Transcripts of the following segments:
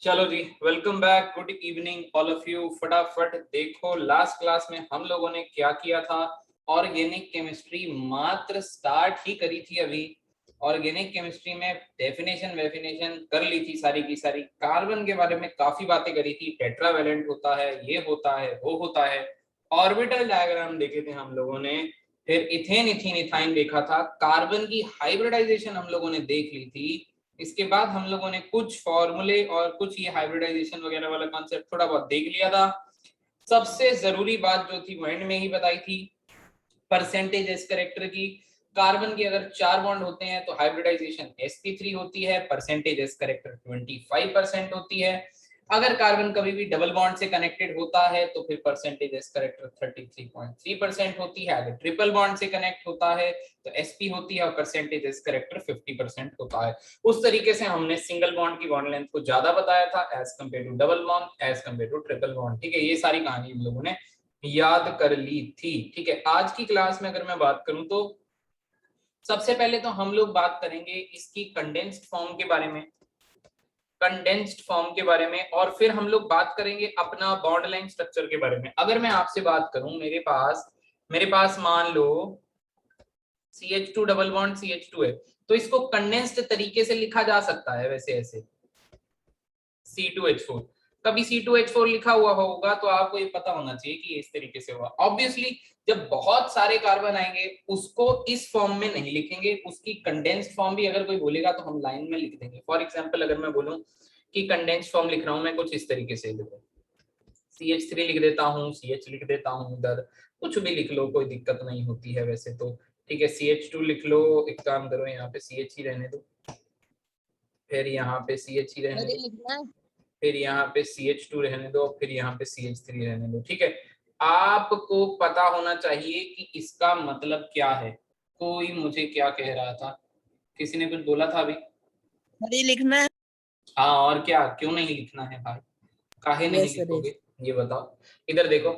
चलो जी, welcome back, good evening all of you. फटाफट देखो, लास्ट क्लास में हम लोगों ने क्या किया था। ऑर्गेनिक केमिस्ट्री मात्र स्टार्ट ही करी थी अभी। ऑर्गेनिक केमिस्ट्री में डेफिनेशन कर ली थी सारी की सारी। कार्बन के बारे में काफी बातें करी थी, टेट्रावेलेंट होता है, ये होता है, वो होता है। ऑर्बिटल डायग्राम देखे थे हम लोगों ने। फिर इथेन इथीन इथाइन देखा था। कार्बन की हाइब्रिडाइजेशन हम लोगों ने देख ली थी। इसके बाद हम लोगों ने कुछ फॉर्मूले और कुछ ये हाइब्रिडाइजेशन वगैरह वाला कॉन्सेप्ट थोड़ा बहुत देख लिया था। सबसे जरूरी बात जो थी वो एंड में ही बताई थी, परसेंटेज एस करेक्टर की। कार्बन के अगर 4 बॉन्ड होते हैं तो हाइब्रिडाइजेशन sp3 होती है, परसेंटेज एस करेक्टर 25% होती है। अगर कार्बन कभी भी डबल बॉन्ड से कनेक्टेड होता है तो फिर परसेंटेज एस करेक्टर 33.3% होती है। अगर ट्रिपल बॉन्ड से कनेक्ट होता है तो sp होती है और परसेंटेज एस करेक्टर 50% होता है। उस तरीके से हमने सिंगल बॉन्ड की बॉन्ड लेंथ को ज्यादा बताया था as compare to double bond, as compare to triple bond. ठीक है, ये सारी कहानी हम लोगों ने याद कर ली थी। ठीक है, आज की क्लास में अगर मैं बात करूं तो सबसे पहले तो हम लोग बात करेंगे इसकी कंडेंस्ड फॉर्म के बारे में, और फिर हम लोग बात करेंगे अपना बॉन्ड लाइन स्ट्रक्चर के बारे में। अगर मैं आपसे बात करूं, मेरे पास मान लो CH2 डबल बॉन्ड CH2 है, तो इसको कंडेंस्ड तरीके से लिखा जा सकता है वैसे ऐसे C2H4। कभी C2H4 लिखा हुआ होगा तो आपको ये पता होना चाहिए कि इस तरीके से हुआ। ऑब्वियसली जब बहुत सारे कार्बन आएंगे उसको इस फॉर्म में नहीं लिखेंगे, उसकी कंडेंस्ड फॉर्म भी अगर कोई बोलेगा तो हम लाइन में लिख देंगे। फॉर एग्जांपल अगर मैं बोलूं कि कंडेंस्ड फॉर्म लिख रहा हूं, मैं कुछ इस तरीके से लिखूं, CH3 लिख देता हूँ, CH लिख देता हूँ, उधर कुछ भी लिख लो, कोई दिक्कत नहीं होती है वैसे तो। ठीक है, CH2 लिख लो, एक काम करो यहाँ पे CH ही रहने दो, फिर यहाँ पे CH ही रहने दो, फिर यहाँ पे CH2 रहने दो, फिर यहाँ पे CH3 रहने दो। ठीक है, आपको पता होना चाहिए कि इसका मतलब क्या है। कोई मुझे क्या कह रहा था, किसी ने कुछ बोला था अभी? अरे लिखना है। हाँ, और क्या, क्यों नहीं लिखना है भाई, काहे नहीं यस सर लिखोगे, ये बताओ। इधर देखो,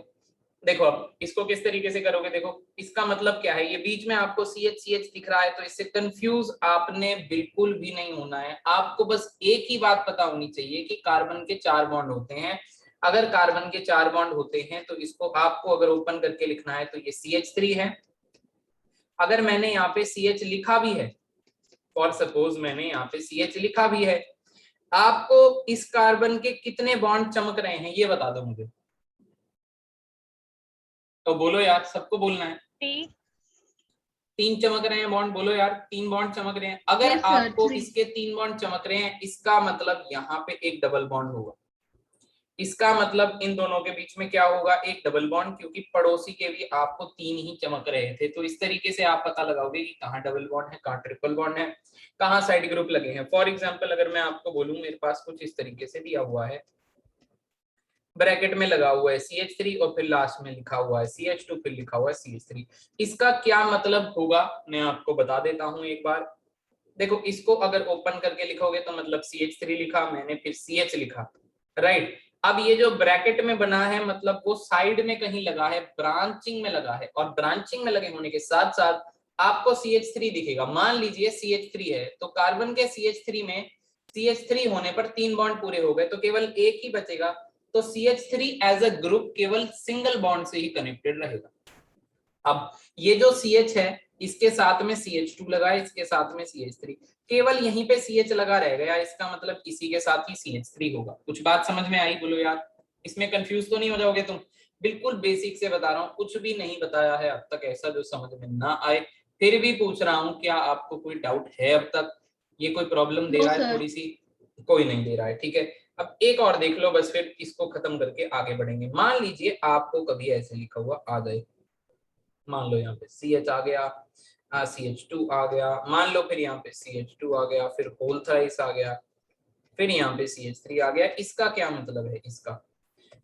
देखो अब इसको किस तरीके से करोगे। देखो इसका मतलब क्या है, ये बीच में आपको CH दिख रहा है तो इससे कंफ्यूज आपने बिल्कुल भी नहीं होना है। आपको बस एक ही बात पता होनी चाहिए कि कार्बन के 4 बॉन्ड होते हैं। अगर कार्बन के 4 बॉन्ड होते हैं तो इसको आपको अगर ओपन करके लिखना है तो ये CH3 है। अगर मैंने यहाँ पे CH लिखा भी है, फॉर सपोज मैंने यहाँ पे CH लिखा भी है, आपको इस कार्बन के कितने बॉन्ड चमक रहे हैं ये बता दो मुझे। तो बोलो यार, सबको बोलना है। 3 चमक रहे हैं बॉन्ड, बोलो यार, 3 बॉन्ड चमक रहे हैं। अगर यस सर आपको 3। इसके 3 बॉन्ड चमक रहे हैं, इसका मतलब यहाँ पे एक डबल बॉन्ड होगा। इसका मतलब इन दोनों के बीच में क्या होगा, एक डबल बॉन्ड, क्योंकि पड़ोसी के भी आपको 3 ही चमक रहे थे। तो इस तरीके से आप पता लगाओगे कि कहाँ डबल बॉन्ड है, कहाँ ट्रिपल बॉन्ड है, कहाँ साइड ग्रुप लगे हैं। फॉर एग्जाम्पल अगर मैं आपको बोलूं, मेरे पास कुछ इस तरीके से दिया हुआ है, ब्रैकेट में लगा हुआ है CH3 और फिर लास्ट में लिखा हुआ है CH2, फिर लिखा हुआ है CH3। इसका क्या मतलब होगा मैं आपको बता देता हूं एक बार। देखो इसको अगर ओपन करके लिखोगे तो मतलब CH3 लिखा मैंने, फिर CH लिखा, राइट। अब ये जो ब्रैकेट में बना है मतलब वो साइड में कहीं लगा है, ब्रांचिंग में लगा है, और ब्रांचिंग में लगे होने के साथ साथ आपको CH3 दिखेगा। मान लीजिए CH3 है तो कार्बन के CH3 में CH3 होने पर 3 बॉन्ड पूरे हो गए तो केवल एक ही बचेगा। तो CH3 एज अ ग्रुप केवल सिंगल बॉन्ड से ही कनेक्टेड रहेगा। अब ये जो CH है इसके साथ में CH2 लगा है, इसके साथ में CH3, केवल यहीं पे CH लगा रह गया, इसका मतलब इसी के साथ ही CH3 होगा। कुछ बात समझ में आई? बोलो यार, इसमें कंफ्यूज तो नहीं हो जाओगे तुम? बिल्कुल बेसिक से बता रहा हूँ, कुछ भी नहीं बताया है अब तक ऐसा जो समझ में ना आए। फिर भी पूछ रहा हूँ, क्या आपको कोई डाउट है अब तक? ये कोई प्रॉब्लम दे नो रहा है सर। थोड़ी सी? कोई नहीं दे रहा है, ठीक है। अब एक और देख लो बस, फिर इसको खत्म करके आगे बढ़ेंगे। मान लीजिए आपको कभी ऐसे लिखा हुआ आ जाए, मान लो यहाँ पे CH आ गया, CH2 आ गया, मान लो फिर यहाँ पे CH2 आ गया, फिर होल थ्राइस आ गया, फिर यहाँ पे CH3 आ गया। इसका क्या मतलब है इसका?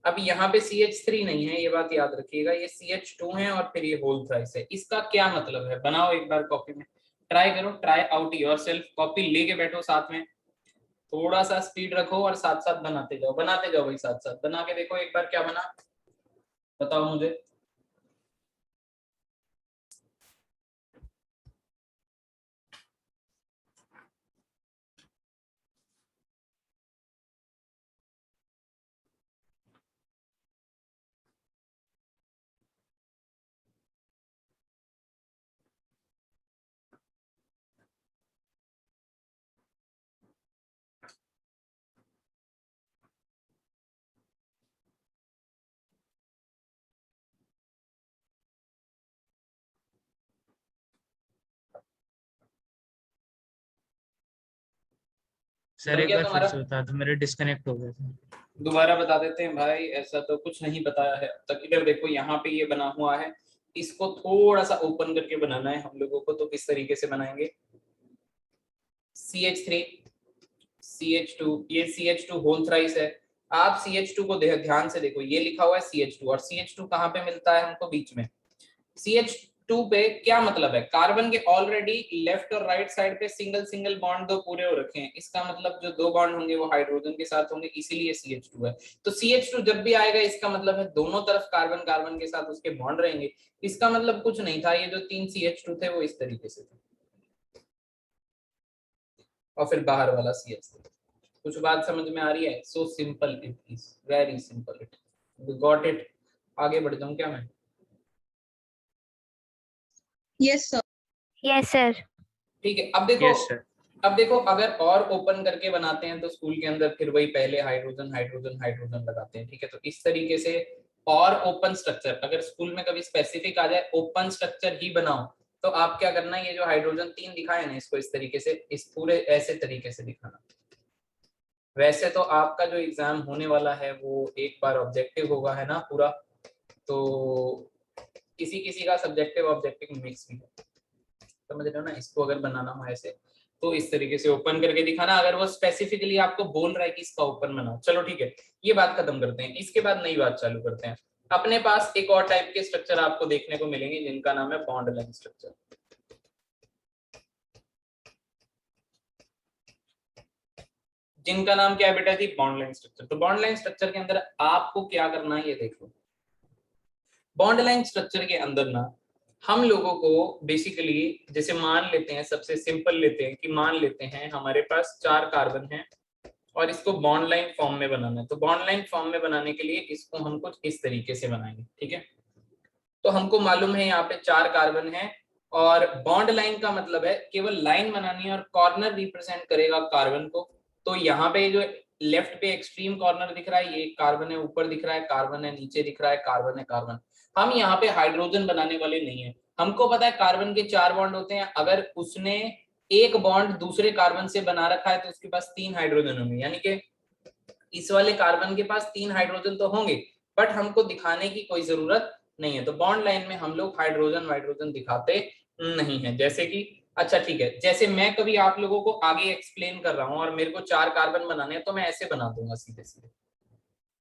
अब यहाँ पे CH3 नहीं है, ये बात याद रखिएगा, ये CH2 है और फिर ये होल थ्राइस है। इसका क्या मतलब है? बनाओ एक बार कॉपी में, ट्राई करो, ट्राई आउट योरसेल्फ। कॉपी लेके बैठो साथ में, थोड़ा सा स्पीड रखो और साथ साथ बनाते जाओ भाई, साथ साथ बना के देखो एक बार क्या बना, बताओ मुझे। सर बन एक गया बार फिर तुम्हारा? से बता दो, मेरे डिस्कनेक्ट हो गया था। दोबारा बता देते हैं भाई, ऐसा तो कुछ नहीं बताया है अब तक। इधर देखो यहाँ पे ये बना हुआ है, इसको थोड़ा सा ओपन करके बनाना है हम लोगों को। तो किस तरीके से बनाएंगे? CH3 CH2, ये CH2 होल थ्राइस है। आप CH2 को ध्यान से देखो, ये लिखा हुआ है CH2, और CH2 कहाँ पे मिलता है हमको? बीच में। CH2 पे क्या मतलब है? कार्बन के ऑलरेडी लेफ्ट और राइट साइड पे सिंगल सिंगल बॉन्ड दो पूरे हो रखे हैं, इसका मतलब जो दो बॉन्ड होंगे वो हाइड्रोजन के साथ होंगे, इसीलिए CH2 है। तो CH2 जब भी आएगा इसका मतलब है दोनों तरफ कार्बन कार्बन के साथ उसके बॉन्ड रहेंगे। इसका मतलब कुछ नहीं था, ये जो 3 CH2 थे वो इस तरीके से थे, और फिर बाहर वाला CH3। कुछ बात समझ में आ रही है? So simple it is, very simple it, you got it. आगे बढ़ जाऊं क्या मैं? Yes sir. Yes sir. ठीक है। अब देखो, यस सर। अब देखो, अगर और ओपन करके बनाते हैं तो स्कूल के अंदर फिर वही पहले हाइड्रोजन हाइड्रोजन हाइड्रोजन लगाते हैं, ठीक है? तो इस तरीके से और ओपन स्ट्रक्चर, अगर स्कूल में कभी स्पेसिफिक आ जाए ओपन स्ट्रक्चर ही बनाओ, तो आप क्या करना है, ये जो हाइड्रोजन 3 दिखाए ना, इसको इस तरीके से, इस पूरे ऐसे तरीके से दिखाना। वैसे तो आपका जो एग्जाम होने वाला है वो एक बार ऑब्जेक्टिव होगा, है ना पूरा, तो किसी किसी का सब्जेक्टिव ऑब्जेक्टिव मिक्स भी है, समझ रहे हो ना? इसको अगर बनाना हो ऐसे तो इस तरीके से ओपन करके दिखाना, अगर वो स्पेसिफिकली आपको बोल रहा है कि इसका ओपन बनाओ। चलो ठीक है, ये बात खत्म करते हैं, इसके बाद नई बात चालू करते हैं। अपने पास एक और टाइप के स्ट्रक्चर आपको देखने को मिलेंगे जिनका नाम है बॉन्ड लाइन स्ट्रक्चर। जिनका नाम क्या है बेटा जी? Bond line structure. तो बॉन्ड लाइन स्ट्रक्चर के अंदर आपको क्या करना है ये देख लो। बॉन्ड लाइन स्ट्रक्चर के अंदर ना हम लोगों को बेसिकली, जैसे मान लेते हैं, सबसे सिंपल लेते हैं कि मान लेते हैं हमारे पास 4 कार्बन हैं और इसको बॉन्ड लाइन फॉर्म में बनाना है। तो बॉन्ड लाइन फॉर्म में बनाने के लिए इसको हम कुछ इस तरीके से बनाएंगे, ठीक है? तो हमको मालूम है यहाँ पे 4 कार्बन है, और बॉन्ड लाइन का मतलब है केवल लाइन बनानी है और कॉर्नर रिप्रेजेंट करेगा कार्बन को। तो यहाँ पे जो लेफ्ट पे एक्सट्रीम कॉर्नर दिख रहा है, ये कार्बन है, ऊपर दिख रहा है कार्बन है, नीचे दिख रहा है कार्बन है कार्बन। हम यहाँ पे हाइड्रोजन बनाने वाले नहीं है। हमको पता है कार्बन के 4 बॉन्ड होते हैं, अगर उसने एक बॉन्ड दूसरे कार्बन से बना रखा है तो उसके पास 3 हाइड्रोजन होंगे, यानी कि इस वाले कार्बन के पास 3 हाइड्रोजन तो होंगे, बट हमको दिखाने की कोई जरूरत नहीं है। तो बॉन्ड लाइन में हम लोग हाइड्रोजन हाइड्रोजन दिखाते नहीं है। जैसे कि, अच्छा ठीक है, जैसे मैं कभी आप लोगों को आगे एक्सप्लेन कर रहा हूं और मेरे को 4 कार्बन बनाने हैं तो मैं ऐसे बना दूंगा सीधे सीधे।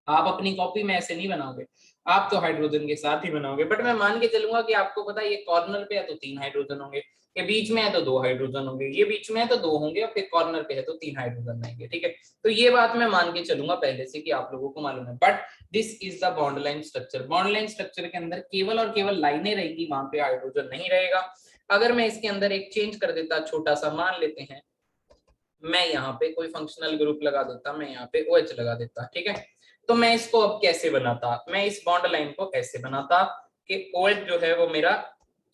आप अपनी कॉपी में ऐसे नहीं बनाओगे, आप तो हाइड्रोजन के साथ ही बनाओगे। बट मैं मान के चलूंगा कि आपको पता है ये कॉर्नर पे है तो 3 हाइड्रोजन होंगे, ये बीच में है तो 2 हाइड्रोजन होंगे, ये बीच में है तो 2 होंगे, और फिर कॉर्नर पे है तो 3 हाइड्रोजन आएंगे, ठीक है? तो ये बात मैं मान के चलूंगा पहले से कि आप लोगों को मालूम है। But this is the bond line structure. Bond line structure के अंदर केवल और केवल लाइनें रहेंगी, वहां पे हाइड्रोजन नहीं रहेगा। अगर मैं इसके अंदर एक चेंज कर देता छोटा सा, मान लेते हैं मैं यहाँ पे कोई फंक्शनल ग्रुप लगा देता, मैं यहाँ पे OH लगा देता, ठीक है? तो मैं इसको अब कैसे बनाता? मैं इस बॉन्ड लाइन को ऐसे बनाता कि OH जो है वो मेरा,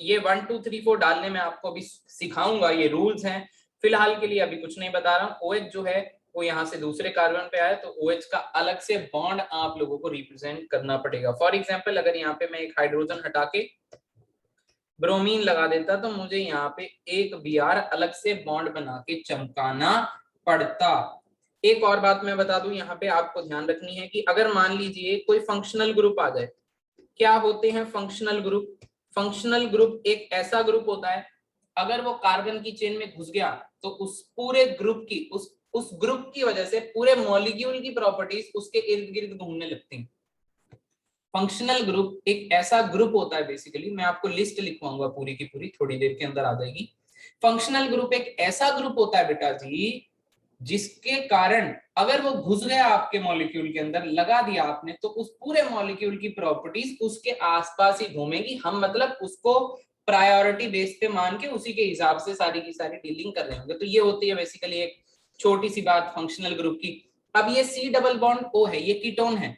ये 1 2 3 4 डालने में आपको अभी सिखाऊंगा, ये रूल्स हैं, फिलहाल के लिए अभी कुछ नहीं बता रहा हूँ। OH जो है वो यहाँ से दूसरे कार्बन पे आया तो OH का अलग से बॉन्ड आप लोगों को रिप्रेजेंट करना पड़ेगा। फॉर एग्जाम्पल, अगर यहाँ पे मैं एक हाइड्रोजन हटा के ब्रोमीन लगा देता तो मुझे यहाँ पे एक Br अलग से बॉन्ड बना के चमकाना पड़ता। एक और बात मैं बता दूं, यहाँ पे आपको ध्यान रखनी है कि अगर मान लीजिए कोई फंक्शनल ग्रुप आ जाए, क्या होते हैं फंक्शनल ग्रुप? फंक्शनल ग्रुप एक ऐसा ग्रुप होता है, अगर वो कार्बन की चेन में घुस गया तो उस पूरे ग्रुप की, उस ग्रुप की वजह से पूरे मॉलिक्यूल की प्रॉपर्टीज उसके इर्द गिर्द घूमने लगती हैं। फंक्शनल ग्रुप एक ऐसा ग्रुप होता है, बेसिकली मैं आपको लिस्ट लिखवाऊंगा पूरी की पूरी, थोड़ी देर के अंदर आ जाएगी। फंक्शनल ग्रुप एक ऐसा ग्रुप होता है बेटा जी, जिसके कारण अगर वो घुस गया आपके मॉलिक्यूल के अंदर, लगा दिया आपने, तो उस पूरे मॉलिक्यूल की प्रॉपर्टीज उसके आसपास ही घूमेंगी। हम मतलब उसको प्रायोरिटी बेस पे मान के उसी के हिसाब से सारी की सारी डीलिंग कर रहे होंगे। तो ये होती है बेसिकली एक छोटी सी बात फंक्शनल ग्रुप की। अब ये C डबल बॉन्ड O है, ये कीटोन है,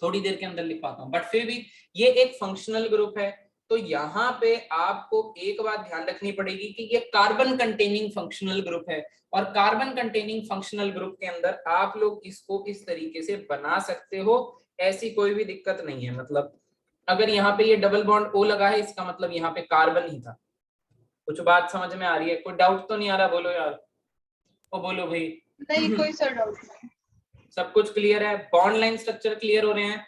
थोड़ी देर के अंदर लिख पाता हूं, बट फिर भी ये एक फंक्शनल ग्रुप है। तो यहाँ पे आपको एक बात ध्यान रखनी पड़ेगी कि ये कार्बन कंटेनिंग फंक्शनल ग्रुप है, और कार्बन कंटेनिंग फंक्शनल ग्रुप के अंदर आप लोग इसको इस तरीके से बना सकते हो, ऐसी कोई भी दिक्कत नहीं है। मतलब अगर यहाँ पे ये डबल बॉन्ड O लगा है, इसका मतलब यहाँ पे कार्बन ही था। कुछ बात समझ में आ रही है? कोई डाउट तो नहीं आ रहा? बोलो यार, ओ बोलो भाई। नहीं कोई सर डाउट नहीं। सब कुछ क्लियर है? बॉन्ड लाइन स्ट्रक्चर क्लियर हो रहे हैं?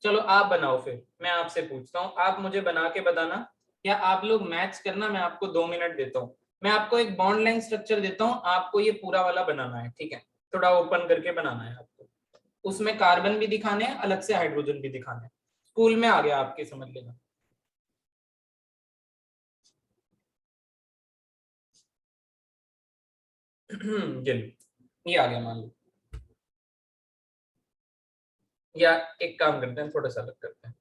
चलो आप बनाओ, फिर मैं आपसे पूछता हूँ, आप मुझे बना के बताना या आप लोग मैच करना। मैं आपको 2 मिनट देता हूँ। मैं आपको एक बॉन्ड लाइन स्ट्रक्चर देता हूँ, आपको ये पूरा वाला बनाना है, ठीक है? थोड़ा ओपन करके बनाना है आपको। उसमें कार्बन भी दिखाने हैं, अलग से हाइड्रोजन भी दिखाने हैं। स्कूल में आ गया आपके, समझ लेना। ये आ गया मान लो। या एक काम करते हैं, थोड़ा सा अलग करते हैं।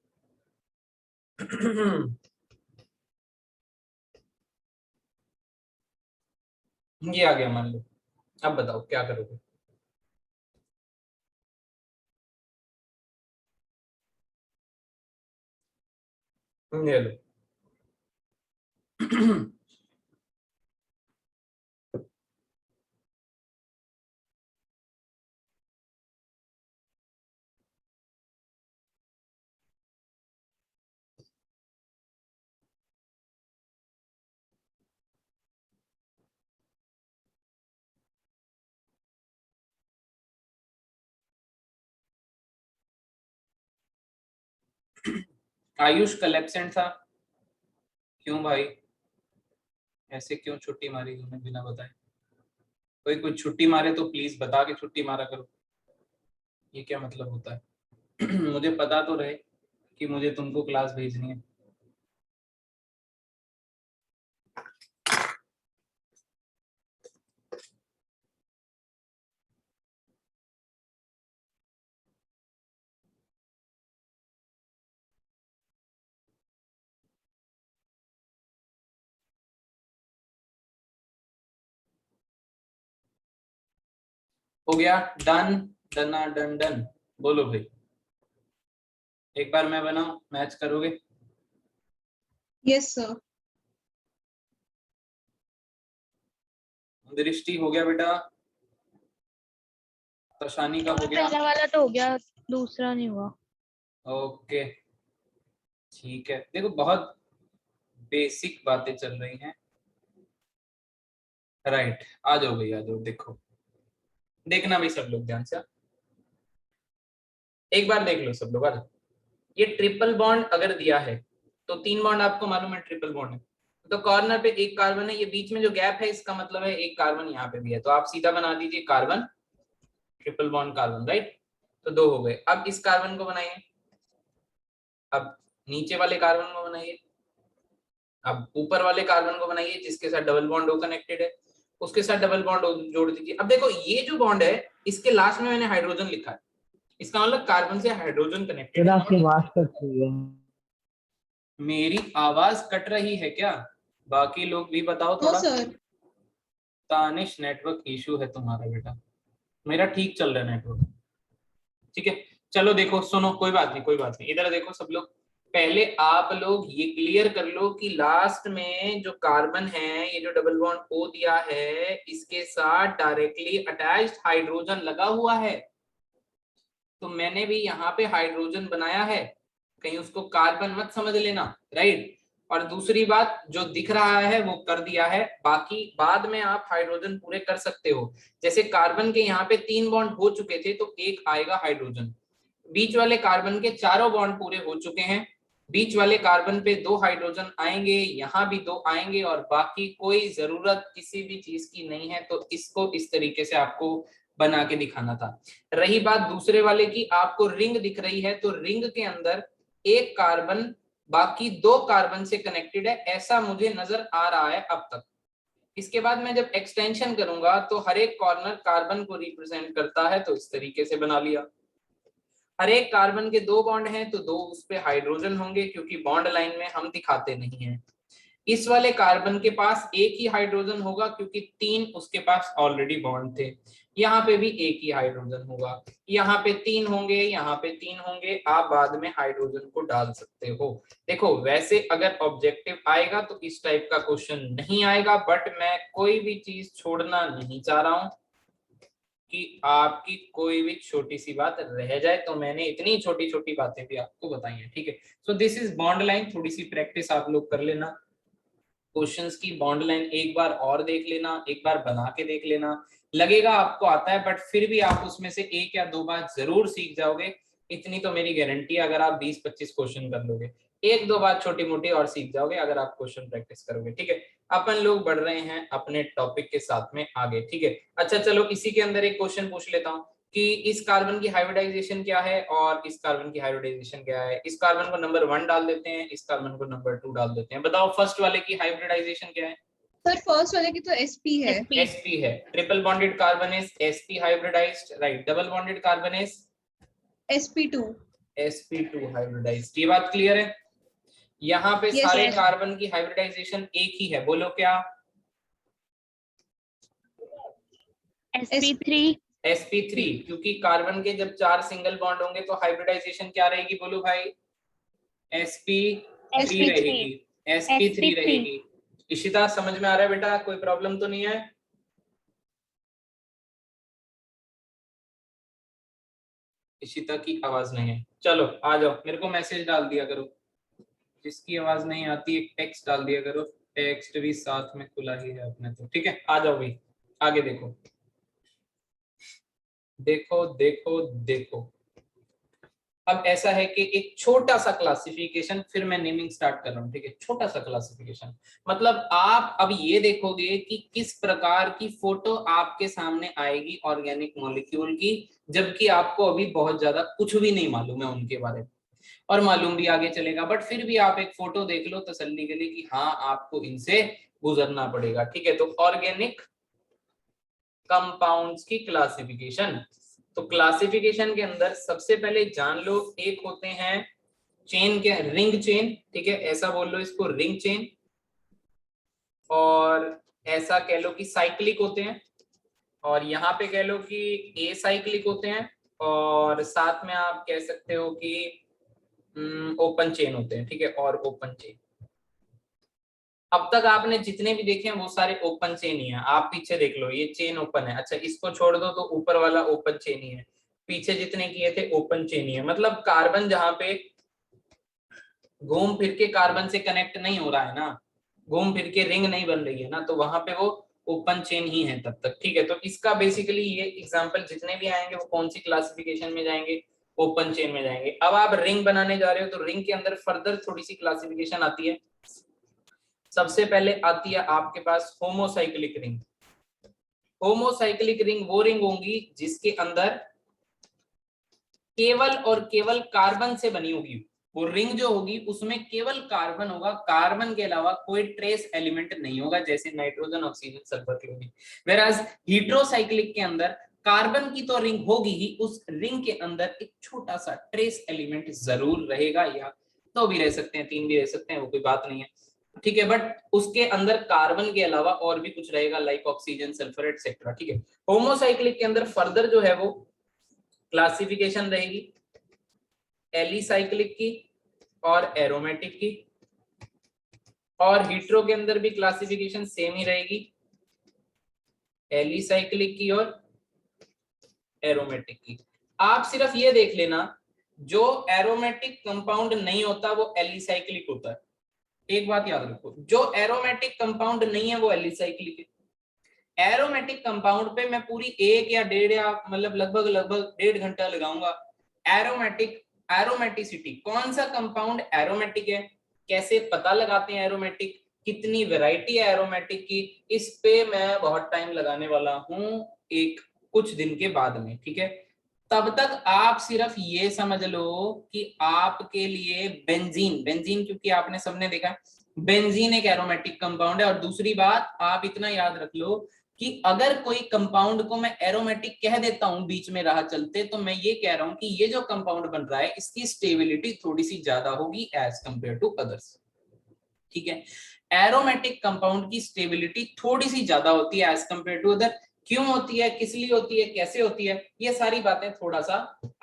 ये आ गया मान लो। अब बताओ क्या करोगे? ये लो। आयुष कल एब्सेंट था, क्यों भाई? ऐसे क्यों छुट्टी मारी तुमने बिना बताए? कोई कुछ छुट्टी मारे तो प्लीज बता के छुट्टी मारा करो। ये क्या मतलब होता है? मुझे पता तो रहे कि मुझे तुमको क्लास भेजनी है। हो गया? डन डना डन डन। बोलो भाई, एक बार मैं बनाऊं, मैच करोगे? Yes sir. दृष्टि हो गया बेटा? तशानी का हो गया? पहला वाला तो हो गया, दूसरा नहीं हुआ। ओके ठीक है। देखो बहुत बेसिक बातें चल रही हैं। राइट, आ जाओ भाई, आ जाओ। देखो, देखना भी सब लोग ध्यान से। एक बार देख लो सब लोग, आ जाओ। ये ट्रिपल बॉन्ड अगर दिया है तो 3 बॉन्ड आपको मालूम है ट्रिपल बॉन्ड है। तो कॉर्नर पे एक कार्बन है, ये बीच में जो गैप है इसका मतलब है एक कार्बन यहाँ पे भी है। तो आप सीधा बना दीजिए carbon, triple bond carbon, right? तो 2 हो गए। अब इस कार्बन को बनाइए, अब नीचे वाले कार्बन को बनाइए, अब ऊपर वाले कार्बन को बनाइए जिसके साथ डबल बॉन्ड ओ कनेक्टेड है, उसके साथ डबल बॉन्ड जोड़ दीजिए। अब देखो ये जो बॉन्ड है इसके लास्ट में मैंने हाइड्रोजन लिखा है, इसका मतलब कार्बन से हाइड्रोजन कनेक्टेड है। आपकी आवाज कट रही है। मेरी आवाज कट रही है क्या? बाकी लोग भी बताओ नो थोड़ा। सर। तानिश नेटवर्क इशू है तुम्हारा बेटा, मेरा ठीक चल रहा है नेटवर्क, ठीक है? चलो देखो सुनो, कोई बात नहीं कोई बात नहीं, इधर देखो सब लोग। पहले आप लोग ये क्लियर कर लो कि लास्ट में जो कार्बन है, ये जो डबल बॉन्ड ओ दिया है, इसके साथ डायरेक्टली अटैच्ड हाइड्रोजन लगा हुआ है। तो मैंने भी यहाँ पे हाइड्रोजन बनाया है, कहीं उसको कार्बन मत समझ लेना, राइट? और दूसरी बात, जो दिख रहा है वो कर दिया है, बाकी बाद में आप हाइड्रोजन पूरे कर सकते हो। जैसे कार्बन के यहाँ पे 3 बॉन्ड हो चुके थे तो एक आएगा हाइड्रोजन। बीच वाले कार्बन के चारों बॉन्ड पूरे हो चुके हैं, बीच वाले कार्बन पे 2 हाइड्रोजन आएंगे, यहाँ भी 2 आएंगे, और बाकी कोई जरूरत किसी भी चीज की नहीं है। तो इसको इस तरीके से आपको बना के दिखाना था। रही बात दूसरे वाले की, आपको रिंग दिख रही है, तो रिंग के अंदर एक कार्बन बाकी 2 कार्बन से कनेक्टेड है, ऐसा मुझे नजर आ रहा है अब तक। इसके बाद मैं जब एक्सटेंशन करूंगा तो हर एक कॉर्नर कार्बन को रिप्रेजेंट करता है, तो इस तरीके से बना लिया। हर एक कार्बन के 2 बॉन्ड हैं तो 2 उस पे हाइड्रोजन होंगे, क्योंकि बॉन्ड लाइन में हम दिखाते नहीं हैं। इस वाले कार्बन के पास एक ही हाइड्रोजन होगा क्योंकि 3 उसके पास ऑलरेडी बॉन्ड थे। यहाँ पे भी एक ही हाइड्रोजन होगा, यहाँ पे 3 होंगे, यहाँ पे 3 होंगे। आप बाद में हाइड्रोजन को डाल सकते हो। देखो वैसे अगर ऑब्जेक्टिव आएगा तो इस टाइप का क्वेश्चन नहीं आएगा, बट मैं कोई भी चीज छोड़ना नहीं चाह रहा हूँ कि आपकी कोई भी छोटी सी बात रह जाए। तो मैंने इतनी छोटी छोटी बातें भी आपको बताई हैं, ठीक है? So this is bond line. थोड़ी सी प्रैक्टिस आप लोग कर लेना क्वेश्चंस की। बॉन्ड लाइन एक बार और देख लेना, एक बार बना के देख लेना, लगेगा आपको आता है, बट फिर भी आप उसमें से एक या दो बार जरूर सीख जाओगे, इतनी तो मेरी गारंटी है। अगर आप 20-25 क्वेश्चन कर लोगे, एक दो बार छोटी मोटी और सीख जाओगे अगर आप क्वेश्चन प्रैक्टिस करोगे। ठीक है, अपन लोग बढ़ रहे हैं अपने टॉपिक के साथ में आगे। ठीक है, अच्छा चलो इसी के अंदर एक क्वेश्चन पूछ लेता हूँ कि इस कार्बन की हाइब्रिडाइजेशन क्या है और इस कार्बन की हाइब्रिडाइजेशन क्या है। इस कार्बन को नंबर 1 डाल देते हैं, इस कार्बन को नंबर 2 डाल देते हैं। बताओ फर्स्ट वाले की हाइब्रिडाइजेशन क्या है? सर फर्स्ट वाले की तो sp है। sp sp है। Triple bonded carbon is sp hybridised, right. Double bonded carbon is sp2। sp2 hybridised. ये बात क्लियर है? यहाँ पे Yes, सारे yes. कार्बन की हाइब्रिडाइजेशन एक ही है, बोलो क्या? sp3 sp3, क्योंकि कार्बन के जब 4 सिंगल बॉन्ड होंगे तो हाइब्रिडाइजेशन क्या रहेगी बोलो भाई? sp3 sp3 रहेगी, sp3 sp3 रहेगी। इशिता समझ में आ रहा है बेटा? कोई प्रॉब्लम तो नहीं है? इशिता की आवाज नहीं है, चलो आ जाओ, मेरे को मैसेज डाल दिया करो। जिसकी आवाज नहीं आती एक टेक्स्ट डाल दिया करो, टेक्स्ट भी साथ में खुला ही है अपने तो। ठीक है, आ जाओ भाई आगे देखो। देखो देखो देखो, अब ऐसा है कि एक छोटा सा क्लासिफिकेशन, फिर मैं नेमिंग स्टार्ट कर रहा हूँ। ठीक है, छोटा सा क्लासिफिकेशन, मतलब आप अब ये देखोगे कि किस प्रकार की फोटो आपके सामने आएगी ऑर्गेनिक मॉलिक्यूल की, जबकि आपको अभी बहुत ज्यादा कुछ भी नहीं मालूम है उनके बारे में, और मालूम भी आगे चलेगा, बट फिर भी आप एक फोटो देख लो तसल्ली के लिए कि हाँ आपको इनसे गुजरना पड़ेगा। ठीक है, तो ऑर्गेनिक कंपाउंड्स की क्लासिफिकेशन। तो क्लासिफिकेशन के अंदर सबसे पहले जान लो, एक होते हैं चेन के, रिंग चेन। ठीक है, ऐसा बोल लो इसको, रिंग चेन, और ऐसा कह लो कि साइक्लिक होते हैं, और यहाँ पे कह लो कि ए साइक्लिक होते हैं, और साथ में आप कह सकते हो कि ओपन चेन होते हैं। ठीक है, और ओपन चेन। अब तक आपने जितने भी देखे हैं वो सारे ओपन चेन ही है। आप पीछे देख लो, ये चेन ओपन है, अच्छा इसको छोड़ दो तो ऊपर वाला ओपन चेन ही है, पीछे जितने किए थे ओपन चेन ही है। मतलब कार्बन जहां पे घूम फिर के कार्बन से कनेक्ट नहीं हो रहा है ना, घूम फिर के रिंग नहीं बन रही है ना, तो वहां पे वो ओपन चेन ही है तब तक। ठीक है, तो इसका बेसिकली ये एग्जांपल जितने भी आएंगे वो कौन सी क्लासिफिकेशन में जाएंगे? ओपन चेन में जाएंगे। अब आप रिंग बनाने जा रहे हो तो रिंग के अंदर फर्दर थोड़ी सी क्लासिफिकेशन आती है। सबसे पहले आती है आपके पास होमोसाइक्लिक रिंग। होमोसाइक्लिक रिंग वो रिंग होंगी जिसके अंदर केवल और केवल कार्बन से बनी होगी। वो रिंग जो होगी उसमें केवल कार्बन होगा, कार्बन के अलावा कोई ट्रेस एलिमेंट नहीं होगा, जैसे nitrogen, oxygen, sulphur, chlorine. वेराज heterocyclic के अंदर कार्बन की तो रिंग होगी ही, उस रिंग के अंदर एक छोटा सा ट्रेस एलिमेंट जरूर रहेगा, या दो भी रह सकते हैं, तीन भी रह सकते हैं, वो कोई बात नहीं है। ठीक है, बट उसके अंदर कार्बन के अलावा और भी कुछ रहेगा, लाइक ऑक्सीजन, सल्फर एटसेट्रा। ठीक है, होमोसाइक्लिक के अंदर फर्दर जो है वो क्लासिफिकेशन रहेगी एलिसाइक्लिक की और एरोमेटिक की, और हीट्रो के अंदर भी क्लासिफिकेशन सेम ही रहेगी, एलिसाइक्लिक की और एरोमेटिक की। आप सिर्फ ये देख लेना, जो एरोमेटिक कंपाउंड नहीं होता वो एलिसाइक्लिक होता है। एक बात याद रखो, जो एरोमेटिक कंपाउंड नहीं है वो एलिसाइक्लिक है। एरोमेटिक कंपाउंड पे मैं पूरी एक या डेढ़ या मतलब लगभग लगभग 1.5 घंटा लगाऊंगा। एरोमेटिक, एरोमेटिसिटी, कौन सा कंपाउंड एरोमेटिक है, कैसे पता लगाते हैं एरोमेटिक, कितनी वैरायटी है एरोमेटिक की, इस पे मैं बहुत टाइम लगाने वाला हूं एक कुछ दिन के बाद में। ठीक है, तब तक आप सिर्फ ये समझ लो कि आपके लिए बेंजीन, बेंजीन क्योंकि आपने सबने देखा बेंजीन एक एरोमेटिक कंपाउंड है। और दूसरी बात आप इतना याद रख लो कि अगर कोई कंपाउंड को मैं एरोमेटिक कह देता हूं बीच में राह चलते, तो मैं ये कह रहा हूं कि ये जो कंपाउंड बन रहा है इसकी स्टेबिलिटी थोड़ी सी ज्यादा होगी एज कंपेयर टू अदर्स। ठीक है, एरोमेटिक कंपाउंड की स्टेबिलिटी थोड़ी सी ज्यादा होती है एज कंपेयर टू अदर। क्यों होती है, किस लिए होती है, कैसे होती है, ये सारी बातें थोड़ा सा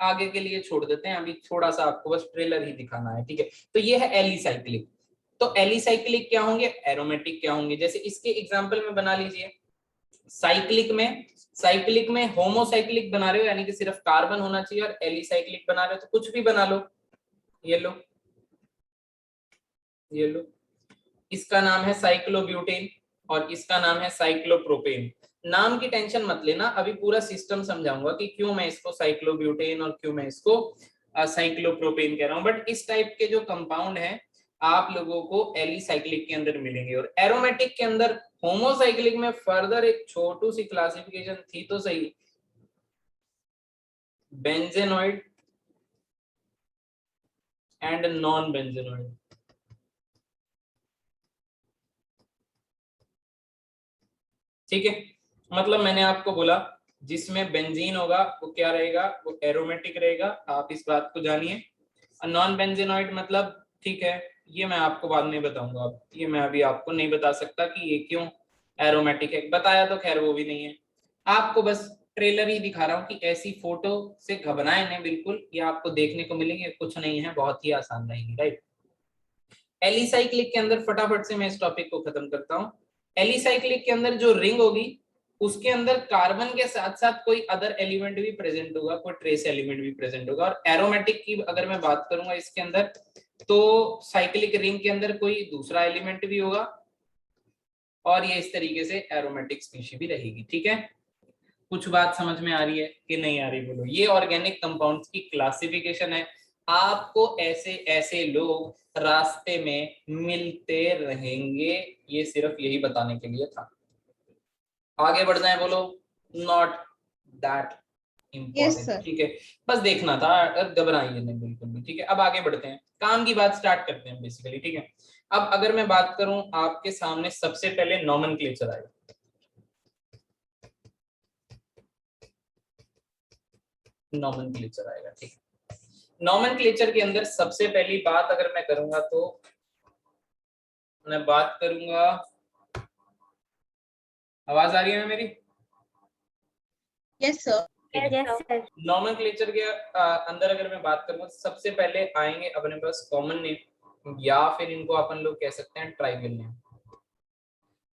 आगे के लिए छोड़ देते हैं, अभी थोड़ा सा आपको बस ट्रेलर ही दिखाना है। ठीक है, तो ये है एलिसाइक्लिक। तो एलिसाइक्लिक क्या होंगे, एरोमेटिक क्या होंगे, जैसे इसके एग्जांपल में बना लीजिए। साइक्लिक में होमोसाइक्लिक बना रहे हो यानी कि सिर्फ कार्बन होना चाहिए, और एलिसाइक्लिक बना रहे हो तो कुछ भी बना लो। ये लो, ये लो, इसका नाम है साइक्लोब्यूटेन और इसका नाम है साइक्लोप्रोपेन। नाम की टेंशन मत लेना, अभी पूरा सिस्टम समझाऊंगा कि क्यों मैं इसको साइक्लोब्यूटेन और क्यों मैं इसको साइक्लोप्रोपेन कह रहा हूं। बट इस टाइप के जो कंपाउंड हैं आप लोगों को एलिसाइक्लिक के अंदर मिलेंगे, और एरोमेटिक के अंदर होमोसाइक्लिक में फर्दर एक छोटू सी क्लासिफिकेशन थी तो सही, बेंजेनॉइड एंड नॉन बेंजेनॉइड। ठीक है, मतलब मैंने आपको बोला जिसमें बेंजीन होगा वो क्या रहेगा, वो एरोमेटिक रहेगा, आप इस बात को जानिए। नॉन बेंजेनॉइड मतलब, ठीक है, ये मैं आपको बाद में बताऊंगा, अब ये मैं अभी आपको नहीं बता सकता कि ये क्यों एरोमेटिक है, बताया तो खैर वो भी नहीं है, आपको बस ट्रेलर ही दिखा रहा हूँ कि ऐसी फोटो से घबराए नहीं बिल्कुल, ये आपको देखने को मिलेंगे, कुछ नहीं है, बहुत ही आसान रहेगी, राइट। एलिसाइक्लिक के अंदर फटाफट से मैं इस टॉपिक को खत्म करता हूँ। एलिसाइक्लिक के अंदर जो रिंग होगी उसके अंदर कार्बन के साथ साथ कोई अदर एलिमेंट भी प्रेजेंट होगा, कोई ट्रेस एलिमेंट भी प्रेजेंट होगा। और एरोमेटिक की अगर मैं बात करूंगा इसके अंदर, तो साइक्लिक रिंग के अंदर कोई दूसरा एलिमेंट भी होगा, और ये इस तरीके से एरोमेटिक स्पीशीज भी रहेगी। ठीक है, कुछ बात समझ में आ रही है कि नहीं आ रही बोलो। ये ऑर्गेनिक कंपाउंड्स की क्लासिफिकेशन है, आपको ऐसे ऐसे लोग रास्ते में मिलते रहेंगे, ये सिर्फ यही बताने के लिए था। आगे बढ़ जाए, बोलो। Not that yes important, sir. ठीक है, बस देखना था, घबराइए नहीं बिल्कुल भी। ठीक है, अब आगे बढ़ते हैं, काम की बात स्टार्ट करते हैं बेसिकली। ठीक है, अब अगर मैं बात करूं, आपके सामने सबसे पहले नॉमेनक्लेचर आएगा, नॉमेनक्लेचर आएगा। ठीक है, नॉमेनक्लेचर के अंदर सबसे पहली बात अगर मैं करूंगा तो मैं बात करूंगा, आवाज आ रही है ना मेरी? Yes sir. नॉमेनक्लेचर के अंदर अगर मैं बात करूंगा, सबसे पहले आएंगे अपने पास कॉमन नेम, या फिर इनको अपन लोग कह सकते हैं ट्राइबल नेम।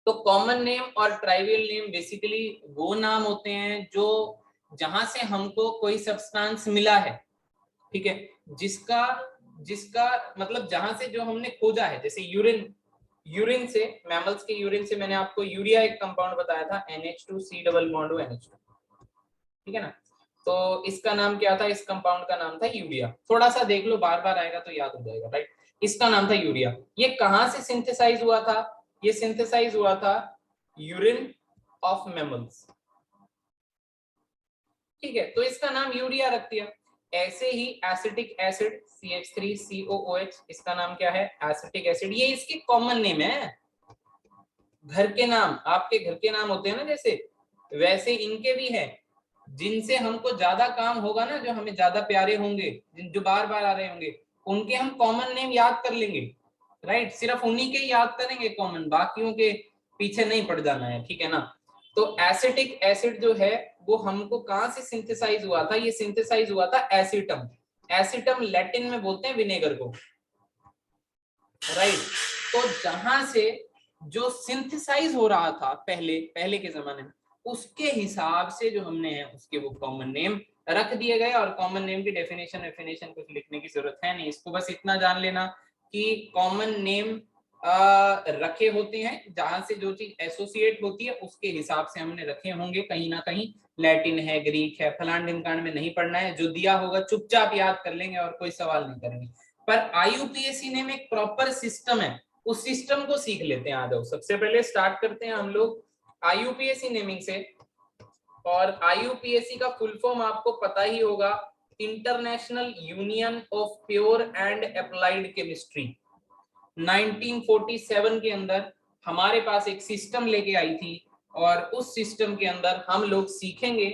तो कॉमन नेम और ट्राइबल नेम बेसिकली वो नाम होते हैं जो जहां से हमको कोई सब्सटेंस मिला है, ठीक है, जिसका जिसका मतलब जहां से जो हमने खोजा है, जैसे यूरिन, यूरिन से, मैमल्स के यूरिन से मैंने आपको यूरिया एक कंपाउंड बताया था, NH2C डबल बॉन्ड NH2, ठीक है ना। तो इसका नाम क्या था, इस कंपाउंड का नाम था यूरिया। थोड़ा सा देख लो, बार बार आएगा तो याद हो जाएगा, राइट। इसका नाम था यूरिया। ये कहां से सिंथेसाइज हुआ था, ये सिंथेसाइज हुआ था यूरिन ऑफ मैमल्स, ठीक है, तो इसका नाम यूरिया रख दिया। ऐसे ही एसिटिक एसिड CH3COOH, इसका नाम क्या है, एसिटिक एसिड, ये इसके कॉमन नेम है। घर के नाम, आपके घर के नाम होते हैं ना जैसे, वैसे इनके भी हैं, जिनसे हमको ज्यादा काम होगा ना, जो हमें ज्यादा प्यारे होंगे, जो बार बार आ रहे होंगे, उनके हम कॉमन नेम याद कर लेंगे, राइट। सिर्फ उन्हीं के याद करेंगे कॉमन, बाकियों के पीछे नहीं पड़ जाना है, ठीक है ना। तो एसिटिक एसिड जो है वो हमको कहां से सिंथेसाइज हुआ था, ये सिंथेसाइज हुआ था एसिटम। एसिटम लैटिन में बोलते हैं विनेगर को, राइट। तो जहां से जो सिंथेसाइज हो रहा था पहले पहले के जमाने में, उसके हिसाब से जो हमने है उसके वो कॉमन नेम रख दिए गए। और कॉमन नेम की डेफिनेशन कुछ लिखने की जरूरत है नहीं, इसको बस इतना जान लेना कि कॉमन नेम रखे होते हैं, जहां से जो चीज एसोसिएट होती है उसके हिसाब से हमने रखे होंगे, कहीं ना कहीं लैटिन है, ग्रीक है, फलान ढिमकान में नहीं पढ़ना है, जो दिया होगा चुपचाप याद कर लेंगे और कोई सवाल नहीं करेंगे। पर IUPAC नेम एक प्रॉपर सिस्टम है, उस सिस्टम को सीख लेते हैं। आ जाओ, सबसे पहले स्टार्ट करते हैं हम लोग IUPAC नेमिंग से। और IUPAC का फुल फॉर्म आपको पता ही होगा, international union of pure and applied chemistry. 1947 के अंदर हमारे पास एक सिस्टम लेके आई थी, और उस सिस्टम के अंदर हम लोग सीखेंगे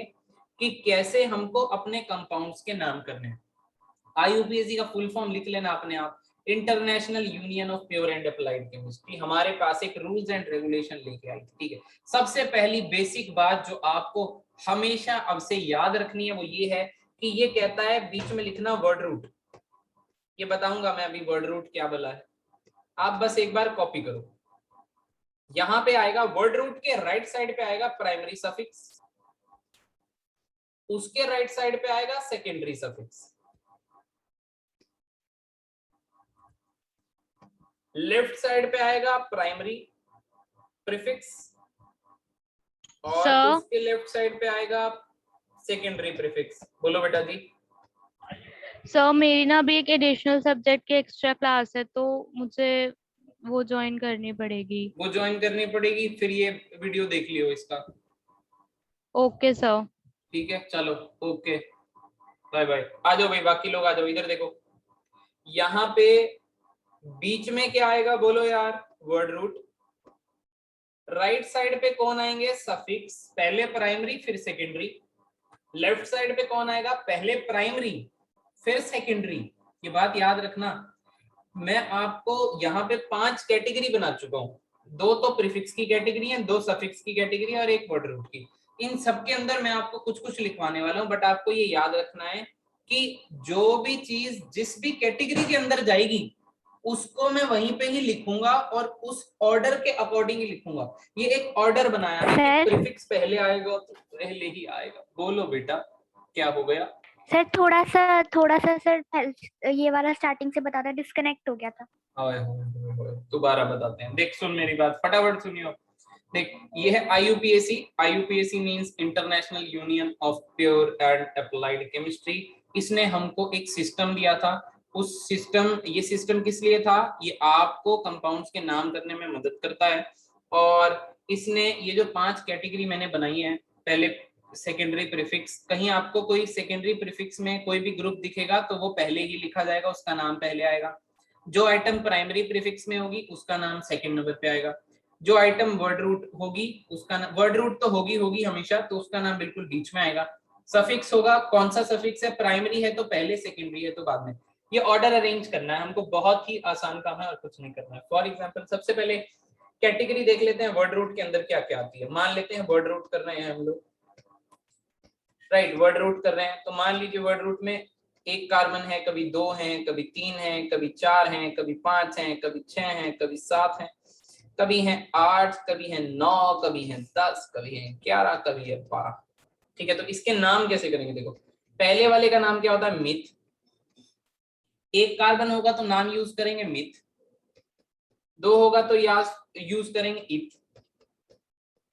कि कैसे हमको अपने कंपाउंड्स के नाम करने हैं। IUPAC का फुल फॉर्म लिख लेना अपने आप, international union of pure and applied chemistry. हमारे पास एक रूल्स एंड रेगुलेशन लेके आई थी, ठीक है। सबसे पहली बेसिक बात जो आपको हमेशा अब से याद रखनी है वो ये है कि ये कहता है बीच में लिखना वर्ड रूट। ये बताऊंगा मैं अभी वर्ड रूट क्या बोला है, आप बस एक बार कॉपी करो। यहां पे आएगा वर्ड रूट के राइट साइड पे आएगा प्राइमरी सफिक्स, उसके राइट साइड पे आएगा सेकेंडरी सफिक्स, लेफ्ट साइड पे आएगा प्राइमरी प्रीफिक्स, और Sir? उसके लेफ्ट साइड पे आएगा सेकेंडरी प्रीफिक्स। बोलो बेटा जी। सर मेरी ना अभी एक एडिशनल सब्जेक्ट की एक्स्ट्रा क्लास है, तो मुझे वो ज्वाइन करनी पड़ेगी। वो ज्वाइन करनी पड़ेगी, फिर ये वीडियो देख लियो इसका। Okay sir. ठीक है चलो, ओके बाय बाय। आ जाओ भाई, बाकी लोग आ जाओ, इधर देखो। यहाँ पे बीच में क्या आएगा बोलो यार? Word root. राइट साइड पे कौन आएंगे? सफिक्स, पहले प्राइमरी फिर सेकेंडरी। लेफ्ट साइड पे कौन आएगा? पहले प्राइमरी फिर सेकेंडरी। ये बात याद रखना। मैं आपको यहाँ पे 5 कैटेगरी बना चुका हूँ। 2 तो प्रीफिक्स की कैटेगरी है, 2 सफिक्स की कैटेगरी और 1 वर्ड रूट की। इन सब के अंदर मैं आपको कुछ कुछ लिखवाने वाला हूँ, बट आपको ये याद रखना है कि जो भी चीज जिस भी कैटेगरी के अंदर जाएगी उसको मैं वहीं पे ही लिखूंगा और उस ऑर्डर के अकॉर्डिंग ही लिखूंगा। ये एक ऑर्डर बनाया है कि प्रीफिक्स पहले आएगा तो पहले ही आएगा। बोलो बेटा क्या हो गया? सर थोड़ा सा सर ये वाला स्टार्टिंग से बता था, डिस्कनेक्ट हो गया था। दोबारा बताते हैं, देख सुन मेरी बात, फटाफट सुनियो। देख ये है IUPAC। IUPAC means international union of pure and applied chemistry. इसने हमको एक सिस्टम दिया था। उस सिस्टम, ये सिस्टम किस लिए था? ये आपको कंपाउंड्स के नाम करने में मदद करता है। और इसने ये जो 5 कैटेगरी मैंने बनाई है, पहले सेकेंडरी प्रीफिक्स, कहीं आपको कोई सेकेंडरी प्रीफिक्स में कोई भी ग्रुप दिखेगा तो वो पहले ही लिखा जाएगा, उसका नाम पहले आएगा। जो आइटम प्राइमरी प्रीफिक्स में होगी उसका नाम सेकंड नंबर पे आएगा। जो आइटम वर्ड रूट होगी उसका वर्ड रूट तो होगी हमेशा, तो उसका नाम बिल्कुल बीच में आएगा। सफिक्स होगा, कौन सा सफिक्स है? प्राइमरी है तो पहले, सेकेंडरी है तो बाद में। ये ऑर्डर अरेंज करना है हमको, बहुत ही आसान काम है और कुछ नहीं करना है। फॉर एग्जाम्पल सबसे पहले कैटेगरी देख लेते हैं वर्ड रूट के अंदर क्या क्या आती है। मान लेते हैं वर्ड रूट कर रहे हैं हम लोग, राइट, वर्ड रूट कर रहे हैं। तो मान लीजिए वर्ड रूट में एक कार्बन है, कभी 2 हैं, कभी 3 हैं, कभी 4 हैं, कभी 5 हैं, कभी 6 हैं, कभी 7 हैं, कभी हैं 8, कभी हैं 9, कभी हैं 10, कभी हैं 11, कभी है 12। ठीक है, तो इसके नाम कैसे करेंगे? देखो पहले वाले का नाम क्या होता है? मिथ। एक कार्बन होगा तो नाम यूज करेंगे मिथ। 2 होगा तो यूज करेंगे इथ।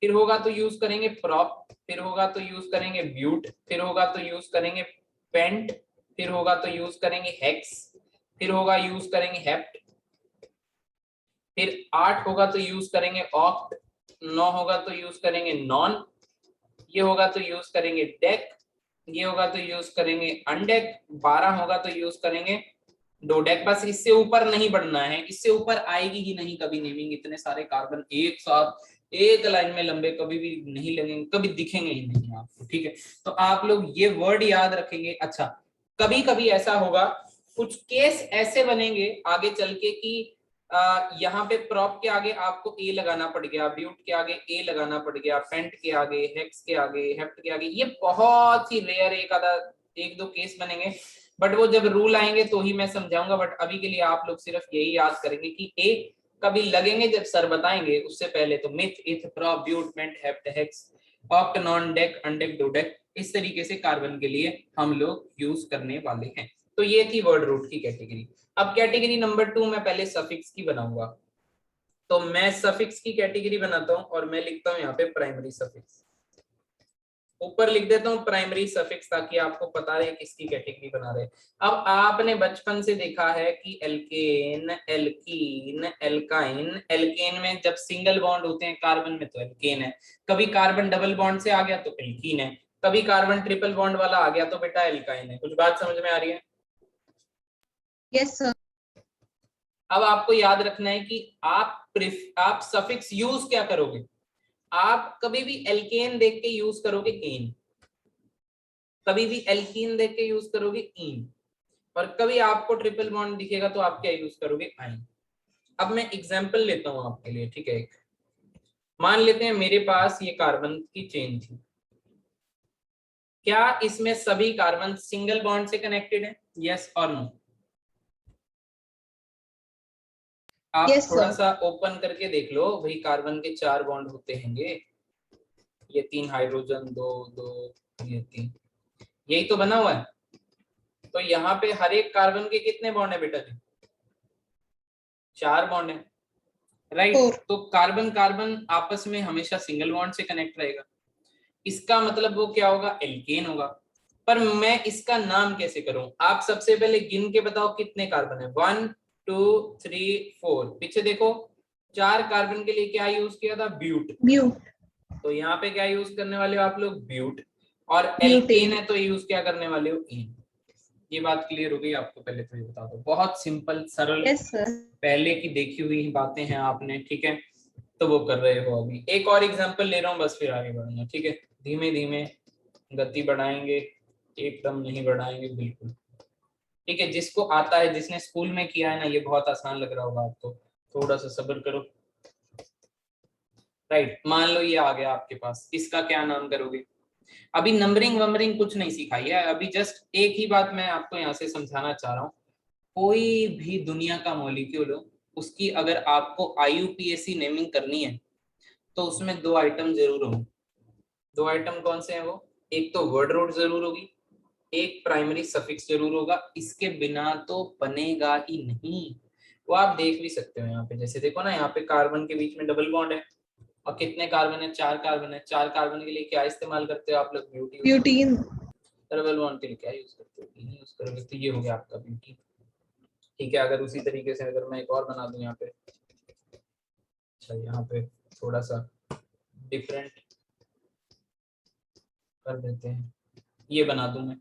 फिर होगा तो यूज करेंगे प्रॉप। फिर होगा तो यूज करेंगे ब्यूट। फिर होगा तो यूज करेंगे पेंट। फिर होगा तो यूज करेंगे हेक्स। फिर होगा यूज करेंगे हेप्ट। फिर 8 होगा तो यूज करेंगे ऑक्ट। 9 होगा तो यूज करेंगे नॉन। ये होगा तो यूज करेंगे डेक। ये होगा तो यूज करेंगे अनडेक। 12 होगा तो यूज करेंगे डोडेक। बस इससे ऊपर नहीं बढ़ना है, इससे ऊपर आएगी ही नहीं कभी नेमिंग। इतने सारे कार्बन एक साथ एक लाइन में लंबे कभी भी नहीं लगेंगे, कभी दिखेंगे ही नहीं आपको। ठीक है, तो आप लोग ये वर्ड याद रखेंगे। अच्छा, कभी कभी ऐसा होगा, कुछ केस ऐसे बनेंगे आगे चल के कि यहाँ पे प्रॉप के आगे आपको ए लगाना पड़ गया, ब्यूट के आगे ए लगाना पड़ गया, पेंट के आगे, हेक्स के आगे, हेप्ट के आगे। ये बहुत ही रेयर एक दो केस बनेंगे, बट वो जब रूल आएंगे तो ही मैं समझाऊंगा। बट अभी के लिए आप लोग सिर्फ यही याद करेंगे कि ए कभी लगेंगे जब सर बताएंगे, उससे पहले तो meth, eth, prop, but, pent, hept, hex, oct, non, dec, undec, dodec, इस तरीके से कार्बन के लिए हम लोग यूज करने वाले हैं। तो ये थी वर्ड रूट की कैटेगरी। अब कैटेगरी नंबर 2 मैं पहले सफिक्स की बनाऊंगा। तो मैं सफिक्स की कैटेगरी बनाता हूं और मैं लिखता हूं यहाँ पे प्राइमरी सफिक्स। ऊपर लिख देता हूँ प्राइमरी सफिक्स, ताकि आपको पता रहे किसकी कैटेगरी बना रहे। अब आपने बचपन से देखा है कि एल्केन, एल्कीन, एल्काइन। एल्केन में जब सिंगल बॉन्ड होते हैं कार्बन में तो एल्केन है। कभी कार्बन डबल बॉन्ड से आ गया तो एल्कीन है। कभी कार्बन ट्रिपल बॉन्ड वाला आ गया तो बेटा एल्काइन है। कुछ बात समझ में आ रही है? Yes sir. अब आपको याद रखना है कि आप सफिक्स यूज क्या करोगे। आप कभी भी एल्केन देख के यूज करोगे एन, कभी भी एल्कीन देख के यूज करोगे इन, और कभी आपको ट्रिपल बॉन्ड दिखेगा तो आप क्या यूज करोगे? आइन। अब मैं एग्जांपल लेता हूं आपके लिए, ठीक है। एक मान लेते हैं मेरे पास ये कार्बन की चेन थी। क्या इसमें सभी कार्बन सिंगल बॉन्ड से कनेक्टेड है? यस और नो? आप Yes, थोड़ा sir. सा ओपन करके देख लो भाई, कार्बन के 4 बॉन्ड होते हैंगे, ये 3 हाइड्रोजन, 2 ये 3, यही तो बना हुआ है। तो यहाँ पे हर एक कार्बन के कितने बॉन्ड है बेटा जी? 4 बॉन्ड है, राइट। तो कार्बन कार्बन आपस में हमेशा सिंगल बॉन्ड से कनेक्ट रहेगा। इसका मतलब वो क्या होगा, एल्केन होगा। पर मैं इसका नाम कैसे करूं? आप सबसे पहले गिन के बताओ कितने कार्बन है। 1 2 3 4, पीछे देखो 4 कार्बन के लिए क्या यूज किया था, ब्यूट। ब्यूट, तो यहाँ पे क्या यूज करने वाले हो आप लोग, ब्यूट। और ब्यूटेन। एल्केन है तो यूज क्या करने वाले हो, इन। ये बात क्लियर हो गई आपको? पहले तो ये बता दो, बहुत सिंपल सरल, यस सर। पहले की देखी हुई बातें हैं आपने, ठीक है, तो वो कर रहे हो। अभी एक और एग्जांपल ले रहा हूँ, बस फिर आगे बढ़ूंगा, ठीक है। धीमे धीमे गति बढ़ाएंगे, एकदम नहीं बढ़ाएंगे, बिल्कुल ठीक है। जिसको आता है, जिसने स्कूल में किया है ना, ये बहुत आसान लग रहा होगा आपको, थोड़ा सा सब्र करो। राइट, मान लो ये आ गया आपके पास, इसका क्या नाम करोगे? अभी नंबरिंग वंबरिंग कुछ नहीं सिखाई है, अभी जस्ट एक ही बात मैं आपको यहाँ से समझाना चाह रहा हूँ। कोई भी दुनिया का मॉलिक्यूल हो, उसकी अगर आपको IUPAC नेमिंग करनी है तो उसमें 2 आइटम जरूर होंगे। 2 आइटम कौन से हैं वो? एक तो वर्ड रूट जरूर होगी, एक प्राइमरी सफिक्स जरूर होगा। इसके बिना तो बनेगा ही नहीं। वो आप देख भी सकते हो यहाँ पे, जैसे देखो ना, यहाँ पे कार्बन के बीच में डबल बॉन्ड है, और कितने कार्बन है, 4 कार्बन है। 4 कार्बन के लिए क्या इस्तेमाल करते हो आप लोग, ब्यूटी। ब्यूटीन। डबल बॉन्ड के लिए क्या यूज करते हो, नहीं यूज करोगे, तो ये हो गया आपका ब्यूटी। ठीक है, अगर उसी तरीके से अगर मैं एक और बना दूं यहाँ पे, अच्छा यहाँ पे थोड़ा सा डिफरेंट कर देते हैं, ये बना दूं मैं,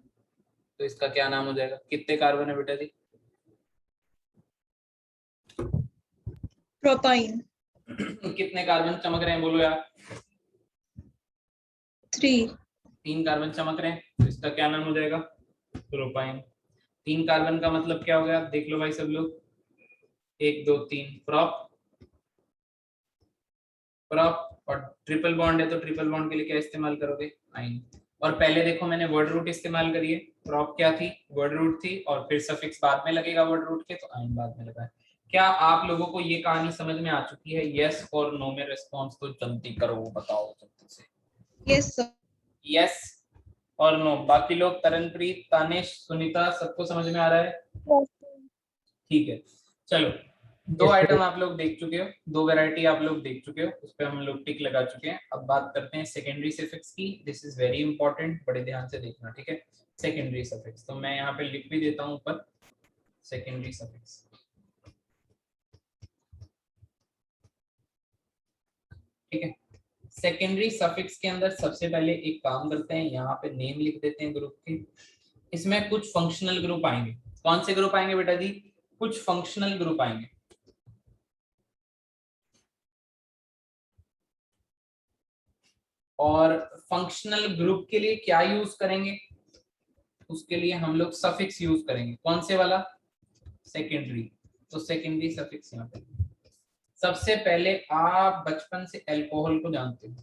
तो इसका क्या नाम हो जाएगा? कितने कार्बन है बेटा जी? प्रोपाइन। कितने कार्बन चमक रहे हैं, बोलो यार। 3। 3 कार्बन चमक रहे हैं, तो इसका क्या नाम हो जाएगा, प्रोपाइन। 3 कार्बन का मतलब क्या हो गया, देख लो भाई सब लोग, 1 2 3, प्रोप। प्रोप, और ट्रिपल बॉन्ड है तो ट्रिपल बॉन्ड के लिए क्या इस्तेमाल करोगे, आइन। और पहले देखो मैंने वर्ड रूट इस्तेमाल करी है, प्रोप क्या थी, वर्ड रूट थी, और फिर सफिक्स बाद में लगेगा वर्ड रूट के, तो आइन बाद में लगा है। क्या आप लोगों को ये कहानी समझ में आ चुकी है? यस और नो में रिस्पॉन्स तो जल्दी करो, बताओ जल्दी से। Yes sir. यस और नो। बाकी लोग, तरनप्रीत, तानिश, सुनीता, सबको समझ में आ रहा है? ठीक है, चलो। 2 आइटम आप लोग देख चुके हो, 2 वैरायटी आप लोग देख चुके हो, उस पर हम लोग टिक लगा चुके हैं। अब बात करते हैं सेकेंडरी सफिक्स की। दिस इज वेरी इंपॉर्टेंट, बड़े ध्यान से देखना, ठीक है। सेकेंडरी सफिक्स तो मैं यहाँ पे लिख भी देता हूँ ऊपर, सेकेंडरी सफिक्स, ठीक है। सेकेंडरी सफिक्स के अंदर सबसे पहले एक काम करते हैं, यहाँ पे नेम लिख देते हैं ग्रुप के। इसमें कुछ फंक्शनल ग्रुप आएंगे। कौन से ग्रुप आएंगे बेटा जी? कुछ फंक्शनल ग्रुप आएंगे। और फंक्शनल ग्रुप के लिए क्या यूज करेंगे? उसके लिए हम लोग सफिक्स यूज करेंगे। कौन से वाला? सेकेंडरी। तो सेकेंडरी सफिक्स यहाँ पे सबसे पहले, आप बचपन से अल्कोहल को जानते हो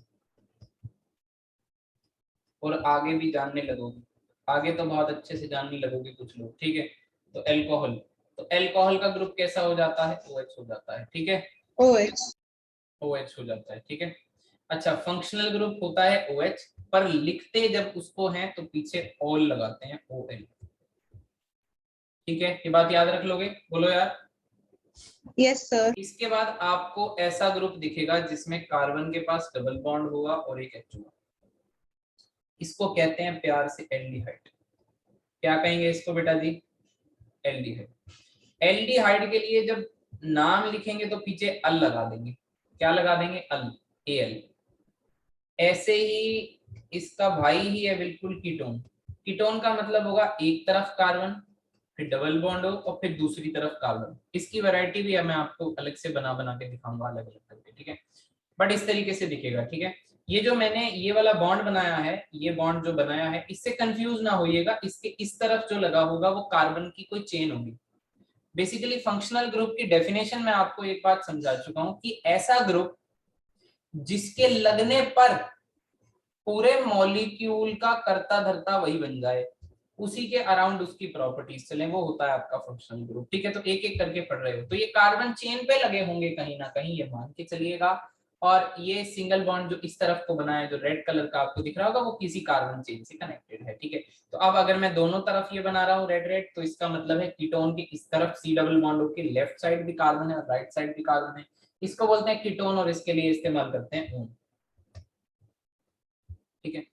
और आगे भी जानने लगोगे, आगे तो बहुत अच्छे से जानने लगोगे कुछ लोग, ठीक है। तो अल्कोहल, तो अल्कोहल का ग्रुप कैसा हो जाता है, OH हो जाता है, ठीक है। OH। OH हो जाता है, ठीक है। अच्छा, फंक्शनल ग्रुप होता है OH, पर लिखते जब उसको हैं तो पीछे ऑल लगाते हैं, OL, ठीक है। ये बात याद रख लोगे, बोलो यार। Yes sir. इसके बाद आपको ऐसा ग्रुप दिखेगा जिसमें कार्बन के पास डबल बॉन्ड होगा और एक H होगा। इसको कहते हैं प्यार से एल्डिहाइड। क्या कहेंगे इसको बेटा जी? एल्डिहाइड। एल्डिहाइड के लिए जब नाम लिखेंगे तो पीछे अल लगा देंगे। क्या लगा देंगे? अल, AL। ऐसे ही इसका भाई ही है बिल्कुल, कीटोन। कीटोन का मतलब होगा एक तरफ कार्बन, फिर डबल बॉन्ड हो, और फिर दूसरी तरफ कार्बन। इसकी वैरायटी भी है, मैं आपको अलग से बना बना के दिखाऊंगा, अलग अलग करके, ठीक है। बट इस तरीके से दिखेगा, ठीक है। ये जो मैंने ये वाला बॉन्ड बनाया है, ये बॉन्ड जो बनाया है, इससे कंफ्यूज ना होइएगा। इसके इस तरफ जो लगा होगा वो कार्बन की कोई चेन होगी। बेसिकली फंक्शनल ग्रुप की डेफिनेशन मैं आपको एक बात समझा चुका हूं कि ऐसा ग्रुप जिसके लगने पर पूरे मॉलिक्यूल का करता धरता वही बन जाए, उसी के अराउंड उसकी प्रॉपर्टीज चले, वो होता है आपका फंक्शनल ग्रुप, ठीक है। तो एक एक करके पढ़ रहे हो, तो ये कार्बन चेन पे लगे होंगे कहीं ना कहीं, ये मान के चलिएगा। और ये सिंगल बॉन्ड जो इस तरफ को बना है, जो रेड कलर का आपको दिख रहा होगा, वो किसी कार्बन चेन से कनेक्टेड है, ठीक है। तो अब अगर मैं दोनों तरफ ये बना रहा हूँ रेड रेड, तो इसका मतलब है कीटोन के इस तरफ C डबल बॉन्ड के लेफ्ट साइड भी कार्बन है और राइट साइड भी कार्बन है। इसको बोलते हैं कीटोन, और इसके लिए इस्तेमाल करते हैं ओन, ठीक है।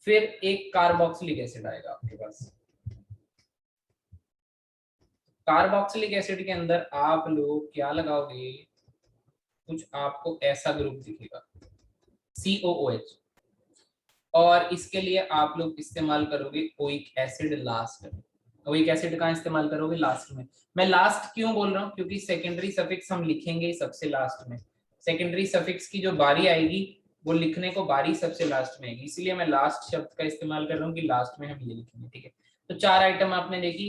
फिर एक कार्बोक्सिलिक एसिड आएगा आपके पास। कार्बोक्सिलिक एसिड के अंदर आप लोग क्या लगाओगे, कुछ आपको ऐसा ग्रुप दिखेगा COOH, और इसके लिए आप लोग इस्तेमाल करोगे ओइक एसिड लास्ट में। ओइक एसिड का इस्तेमाल करोगे लास्ट में। मैं लास्ट क्यों बोल रहा हूँ, क्योंकि सेकेंडरी सफिक्स हम लिखेंगे सबसे लास्ट में। सेकेंडरी सफिक्स की जो बारी आएगी वो लिखने को बारी सबसे लास्ट में आएगी, इसलिए मैं लास्ट शब्द का इस्तेमाल कर रहा हूँ कि लास्ट में हम ये लिखेंगे। ठीक है, तो 4 आइटम आपने देखी।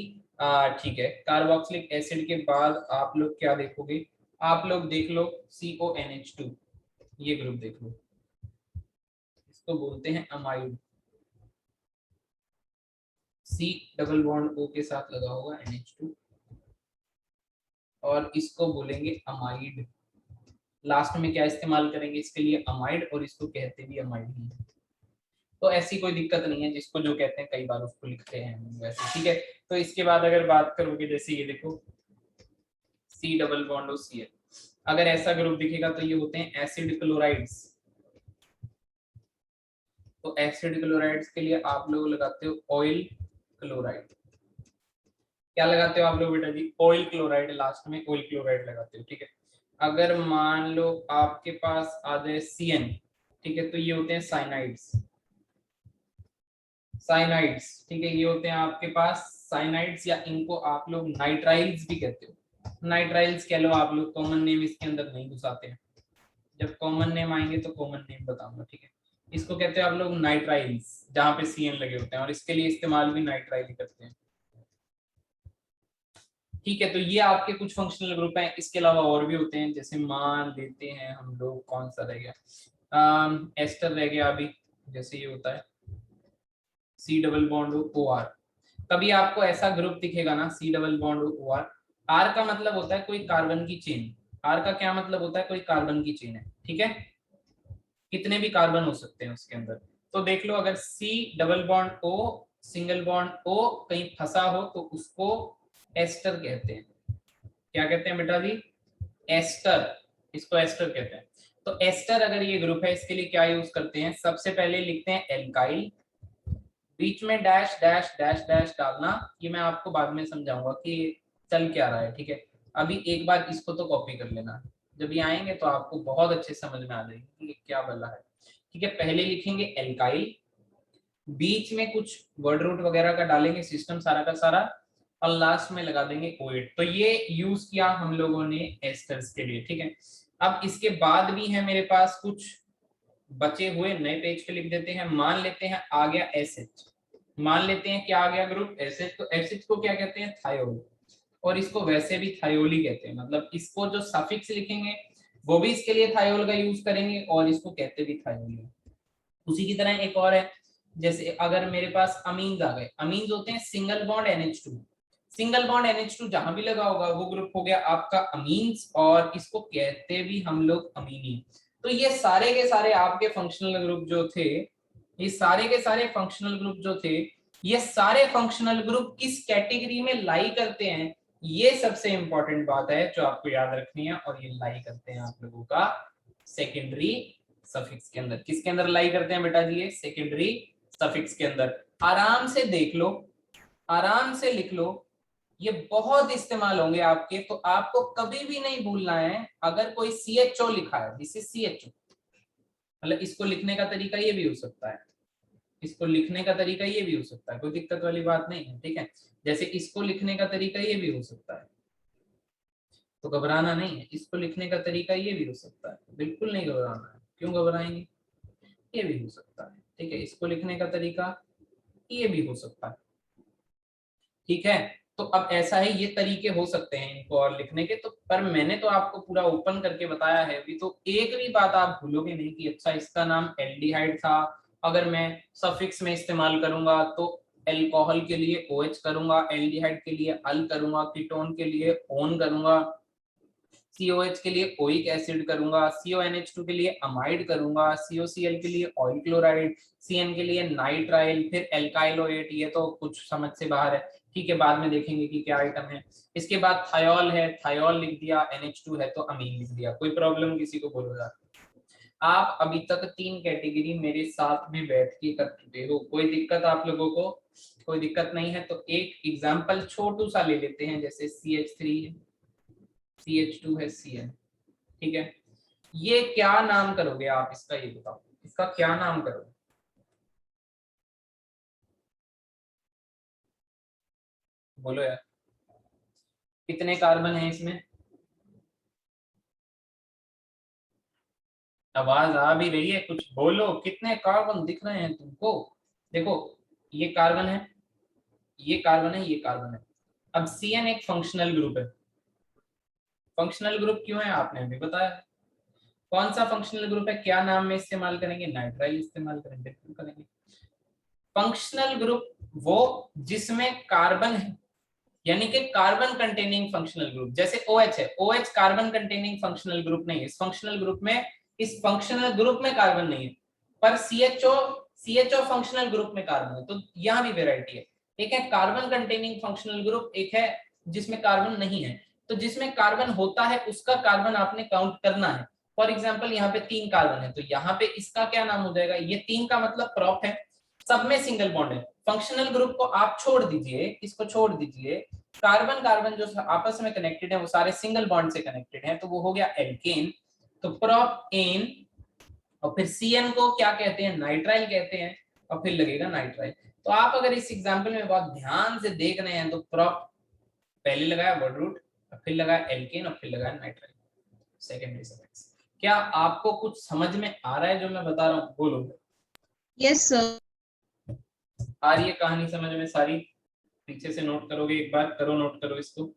ठीक है, कार्बोक्सिलिक एसिड के बाद आप लोग क्या देखोगे, आप लोग देख लो CONH2, ये ग्रुप देख लो, इसको बोलते हैं amide. C double bond O के साथ लगा होगा NH2, और इसको बोलेंगे अमाइड। लास्ट में क्या इस्तेमाल करेंगे इसके लिए, अमाइड, और इसको कहते भी अमाइड ही है। तो ऐसी कोई दिक्कत नहीं है, जिसको जो कहते हैं कई बार उसको लिखते हैं वैसे। ठीक है, तो इसके बाद अगर बात करोगे, जैसे ये देखो C डबल बॉन्ड OCl, अगर ऐसा ग्रुप दिखेगा तो ये होते हैं एसिड क्लोराइड्स। तो एसिड क्लोराइड्स के लिए आप लोग लगाते हो ऑयल क्लोराइड। क्या लगाते हो आप लोग बेटा जी, ऑयल क्लोराइड, लास्ट में ऑयल क्लोराइड लगाते हो। ठीक है, अगर मान लो आपके पास आ जाए CN, ठीक है, तो ये होते हैं साइनाइड्स। साइनाइड्स, ठीक है, ये होते हैं आपके पास साइनाइड्स, या इनको आप लोग नाइट्राइल्स भी कहते हो। नाइट्राइल्स कह लो आप लोग, कॉमन नेम इसके अंदर नहीं घुसाते हैं, जब कॉमन नेम आएंगे तो कॉमन नेम बताऊंगा। ठीक है, इसको कहते हैं आप लोग नाइट्राइल्स, जहां पे CN लगे होते हैं, और इसके लिए इस्तेमाल भी नाइट्राइल ही करते हैं। ठीक है, तो ये आपके कुछ फंक्शनल ग्रुप हैं। इसके अलावा और भी होते हैं, जैसे मान लेते हैं हम लोग, कौन सा रह गया, एस्टर रह गया अभी, जैसे ये होता है C डबल बॉन्ड OR। कभी आपको ऐसा ग्रुप दिखेगा ना C double bond OR, R का मतलब होता है कोई कार्बन की चेन। R का क्या मतलब होता है, कोई कार्बन की चेन है। ठीक है, कितने भी कार्बन हो सकते हैं उसके अंदर। तो देख लो, अगर C double bond O single bond O कहीं फंसा हो तो उसको एस्टर कहते हैं। क्या कहते हैं बेटा जी, एस्टर, इसको एस्टर कहते हैं। तो एस्टर अगर ये ग्रुप है, इसके लिए क्या यूज करते हैं, सबसे पहले लिखते हैं एल्काइल, बीच में डैश डैश डैश डैश डालना, ये मैं आपको बाद में समझाऊंगा कि चल क्या रहा है। ठीक है, अभी एक बार इसको तो कॉपी कर लेना, जब ये आएंगे तो आपको बहुत अच्छे समझ में आ जाएगी कि क्या बला है। ठीक है, पहले लिखेंगे एल्काइल, बीच में कुछ वर्ड रूट वगैरह का डालेंगे सिस्टम सारा का सारा, और लास्ट में लगा देंगे ओएट। तो ये यूज किया हम लोगों ने एस्टर्स के लिए। ठीक है, अब इसके बाद भी है मेरे पास कुछ बचे हुए, नए पेज पे लिख देते हैं। मान लेते हैं आ गया एसएच, मान लेते हैं क्या आ गया ग्रुप एसएच। तो एसएच को क्या कहते हैं, थायोल, और इसको वैसे भी थायोल ही कहते हैं, मतलब इसको जो सफिक्स लिखेंगे वो भी इसके लिए थायोल का यूज करेंगे, और इसको कहते भी थायोल है। उसी की तरह एक और है, जैसे अगर मेरे पास अमीन्स आ गए, अमीन्स होते हैं single bond NH2, single bond NH2 जहां भी लगा होगा वो ग्रुप हो गया आपका अमीन्स, और इसको कहते भी हम लोग अमीनी। तो ये सारे के सारे आपके फंक्शनल ग्रुप जो थे, ये सारे के सारे फंक्शनल ग्रुप जो थे, ये सारे फंक्शनल ग्रुप किस कैटेगरी में लाई करते हैं, ये सबसे इंपॉर्टेंट बात है जो आपको याद रखनी है। और ये लाई करते हैं आप लोगों का सेकेंडरी सफिक्स के अंदर। किसके अंदर लाई करते हैं बेटा जी, ये सेकेंडरी सफिक्स के अंदर। आराम से देख लो, आराम से लिख लो, ये बहुत इस्तेमाल होंगे आपके। तो आपको कभी भी नहीं भूलना है, अगर कोई CHO लिखा है, दिस इज CHO, मतलब इसको लिखने का तरीका ये भी हो सकता है, इसको लिखने का तरीका ये भी हो सकता है, कोई दिक्कत वाली बात नहीं है। ठीक है, जैसे इसको लिखने का तरीका ये भी हो सकता है, तो घबराना नहीं है। इसको लिखने का तरीका ये भी हो सकता है, बिल्कुल नहीं घबराना है, क्यों घबराएंगे, ये भी हो सकता है। ठीक है, इसको लिखने का तरीका ये भी हो सकता है। ठीक है, तो अब ऐसा है, ये तरीके हो सकते हैं इनको और लिखने के। तो पर मैंने तो आपको पूरा ओपन करके बताया है अभी, तो एक भी बात आप भूलोगे नहीं कि अच्छा इसका नाम एल्डिहाइड था, अगर मैं सफिक्स में इस्तेमाल करूंगा तो एल्कोहल के लिए OH करूंगा, एल्डिहाइड के लिए अल करूंगा, कीटोन के लिए ओन करूंगा, COH के लिए ओइक एसिड करूंगा, CONH2 के लिए अमाइड करूंगा, COCl के लिए ऑयल क्लोराइड, CN के लिए नाइट्राइल, फिर एल्काइल OH, ये तो कुछ समझ से बाहर है। ठीक है, बाद में देखेंगे कि क्या आइटम है। इसके बाद थायोल है, थायोल लिख दिया, NH2 है तो अमीन लिख दिया, कोई प्रॉब्लम किसी को बोलो यार। आप अभी तक 3 कैटेगरी मेरे साथ में बैठ के कर चुके हो, कोई दिक्कत आप लोगों को? कोई दिक्कत नहीं है तो एक एग्जांपल छोटू सा ले लेते हैं, जैसे CH3 है, CH2 है, Cl, ठीक है। ये क्या नाम करोगे आप इसका, ये बताओ, इसका क्या नाम करोगे? बोलो यार, कितने कार्बन है इसमें? आवाज आ भी रही है, कुछ बोलो, कितने कार्बन दिख रहे हैं तुमको? देखो ये कार्बन है, ये कार्बन है, ये कार्बन है। अब CN एक फंक्शनल ग्रुप है। फंक्शनल ग्रुप क्यों है आपने अभी बताया। कौन सा फंक्शनल ग्रुप है, क्या नाम में इस्तेमाल करेंगे? नाइट्राइल इस्तेमाल करेंगे, बिल्कुल करेंगे। फंक्शनल ग्रुप वो जिसमें कार्बन है, यानी कि कार्बन कंटेनिंग फंक्शनल ग्रुप। जैसे OH है, OH carbon containing functional group नहीं है। इस फंक्शनल ग्रुप में, इस फंक्शनल ग्रुप में कार्बन नहीं है, पर CHO फंक्शनल ग्रुप में कार्बन है। तो यहाँ भी वेराइटी है, एक है कार्बन कंटेनिंग फंक्शनल ग्रुप, एक है जिसमें कार्बन नहीं है। तो जिसमें कार्बन होता है उसका कार्बन आपने काउंट करना है। फॉर एग्जाम्पल यहाँ पे 3 कार्बन है, तो यहाँ पे इसका क्या नाम हो जाएगा? ये 3 का मतलब प्रॉप है, सब में सिंगल बॉन्ड है। फंक्शनल ग्रुप को आप छोड़ दीजिए, इसको छोड़ दीजिए, कार्बन कार्बन जो आपस में कनेक्टेड है वो सारे सिंगल बॉन्ड से कनेक्टेड हैं, तो वो हो गया एल्केन। तो प्रोप एन, और फिर CN को क्या कहते हैं? नाइट्राइल कहते हैं, और फिर लगेगा नाइट्राइल। तो आप अगर इस एग्जांपल में बहुत ध्यान से देख रहे हैं तो प्रोप पहले लगाया वर्ड रूट, फिर लगाया एल्केन, और फिर लगाया नाइट्राइल, सेकेंडरी सफिक्स। क्या आपको कुछ समझ में आ रहा है जो मैं बता रहा हूँ? बोलो। Yes, sir. आ रही है कहानी समझ में सारी? पीछे से नोट करोगे एक बार, करो, नोट करो इसको।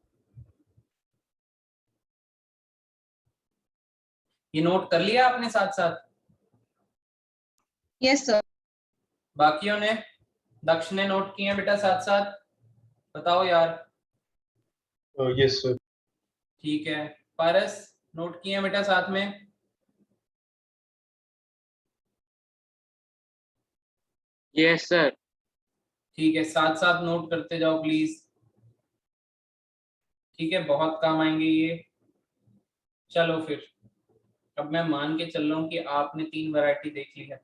ये नोट कर लिया आपने साथ साथ? Yes, sir. बाकियों ने, दक्ष ने नोट किए हैं बेटा साथ साथ? बताओ यार। Yes sir. ठीक है, पारस नोट किए हैं बेटा साथ में? Yes sir. ठीक है, साथ साथ नोट करते जाओ प्लीज। ठीक है, बहुत काम आएंगे ये। चलो फिर, अब मैं मान के चल रहा हूँ कि आपने 3 वैरायटी देख ली है,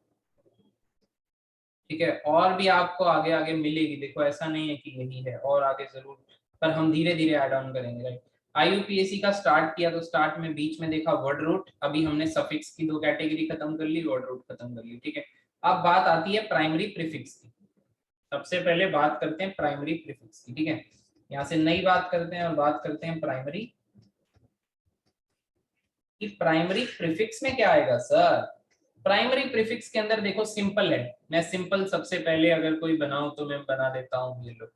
ठीक है। और भी आपको आगे आगे मिलेगी, देखो ऐसा नहीं है कि यही है, और आगे जरूर, पर हम धीरे धीरे ऐड ऑन करेंगे, राइट। IUPAC का स्टार्ट किया तो स्टार्ट में बीच में देखा वर्ड रूट, अभी हमने सफिक्स की 2 कैटेगरी खत्म कर ली, वर्ड रूट खत्म कर ली, ठीक है। अब बात आती है प्राइमरी प्रीफिक्स की। सबसे पहले बात करते हैं प्राइमरी प्रीफिक्स की, ठीक है। यहाँ से नई बात करते हैं और बात करते हैं प्राइमरी। कि प्राइमरी प्रीफिक्स में क्या आएगा सर? प्राइमरी प्रीफिक्स के अंदर देखो सिंपल है, मैं सिंपल सबसे पहले अगर कोई बनाऊं तो मैं बना देता हूं, ये लो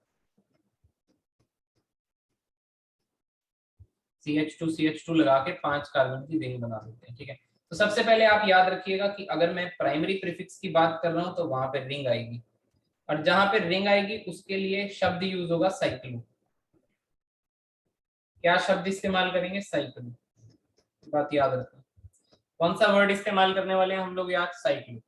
CH2 लगा के 5 कार्बन की रिंग बना देते हैं, ठीक है। तो सबसे पहले आप याद रखिएगा कि अगर मैं प्राइमरी प्रीफिक्स की बात कर रहा हूं तो वहां पे रिंग आएगी, और जहां पे रिंग आएगी उसके लिए शब्द यूज होगा साइक्लो। क्या शब्द इस्तेमाल करेंगे? साइक्लो, बात याद रखना। कौन सा वर्ड इस्तेमाल करने वाले हैं हम लोग यार? साइक्लिक।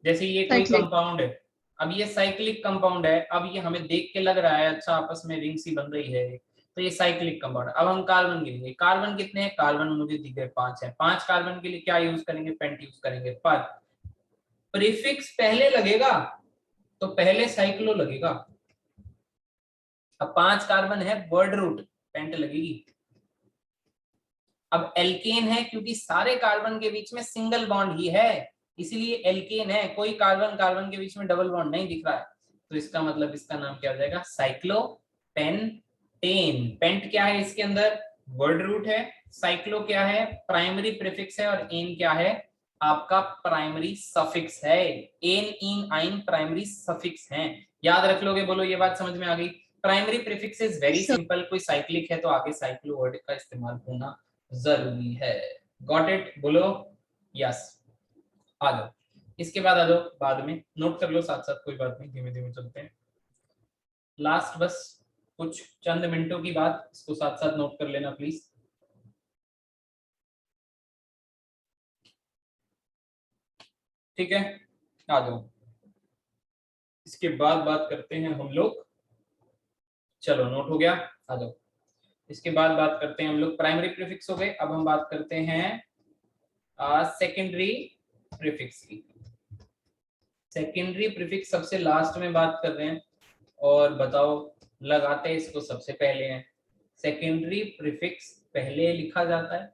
जैसे ये कोई Cyclic. कंपाउंड है, अब ये साइक्लिक कंपाउंड है, अब ये हमें देख के लग रहा है अच्छा आपस में रिंग सी बन रही है, तो ये साइक्लिक कंपाउंड। अब हम कार्बन गिनेंगे, कार्बन कितने हैं? कार्बन मुझे दिख गए 5 है। 5 कार्बन के लिए क्या यूज करेंगे? पेंट यूज करेंगे। पर प्रीफिक्स पहले लगेगा तो पहले साइक्लो लगेगा। अब 5 कार्बन है, वर्ड रूट, पेंट लगेगी। अब एल्केन है क्योंकि सारे कार्बन के बीच में सिंगल बॉन्ड ही है, इसलिए एल्केन है, कोई कार्बन कार्बन के बीच में डबल बॉन्ड नहीं दिख रहा है, तो इसका मतलब इसका नाम क्या हो जाएगा? साइक्लोपेंटेन। पेंट क्या है इसके अंदर? वर्ड रूट है। साइक्लो क्या है? प्राइमरी प्रीफिक्स है। और एन क्या है? आपका प्राइमरी सफिक्स है। एन, इन, आइन प्राइमरी सफिक्स हैं, याद रख लोगे? बोलो, ये बात समझ में आ गई? Primary prefix is very Sir. Simple, कोई साइक्लिक है तो आगे साइक्लो वर्ड का इस्तेमाल होना जरूरी है। Got it? बोलो यस। आ जाओ, इसके बाद आ जाओ, बाद में नोट कर लो साथ साथ, कोई बात नहीं, धीमे धीमे चलते हैं। लास्ट बस कुछ चंद मिनटों की बात, इसको साथ साथ नोट कर लेना प्लीज। ठीक है, आ जाओ, इसके बाद बात करते हैं हम लोग। चलो नोट हो गया, आ जाओ। इसके बाद बात करते हैं हम लोग, प्राइमरी प्रीफिक्स हो गए, अब हम बात करते हैं सेकेंडरी प्रीफिक्स की। सेकेंडरी प्रीफिक्स सबसे लास्ट में बात कर रहे हैं, और बताओ लगाते इसको सबसे पहले हैं। सेकेंडरी प्रीफिक्स पहले लिखा जाता है,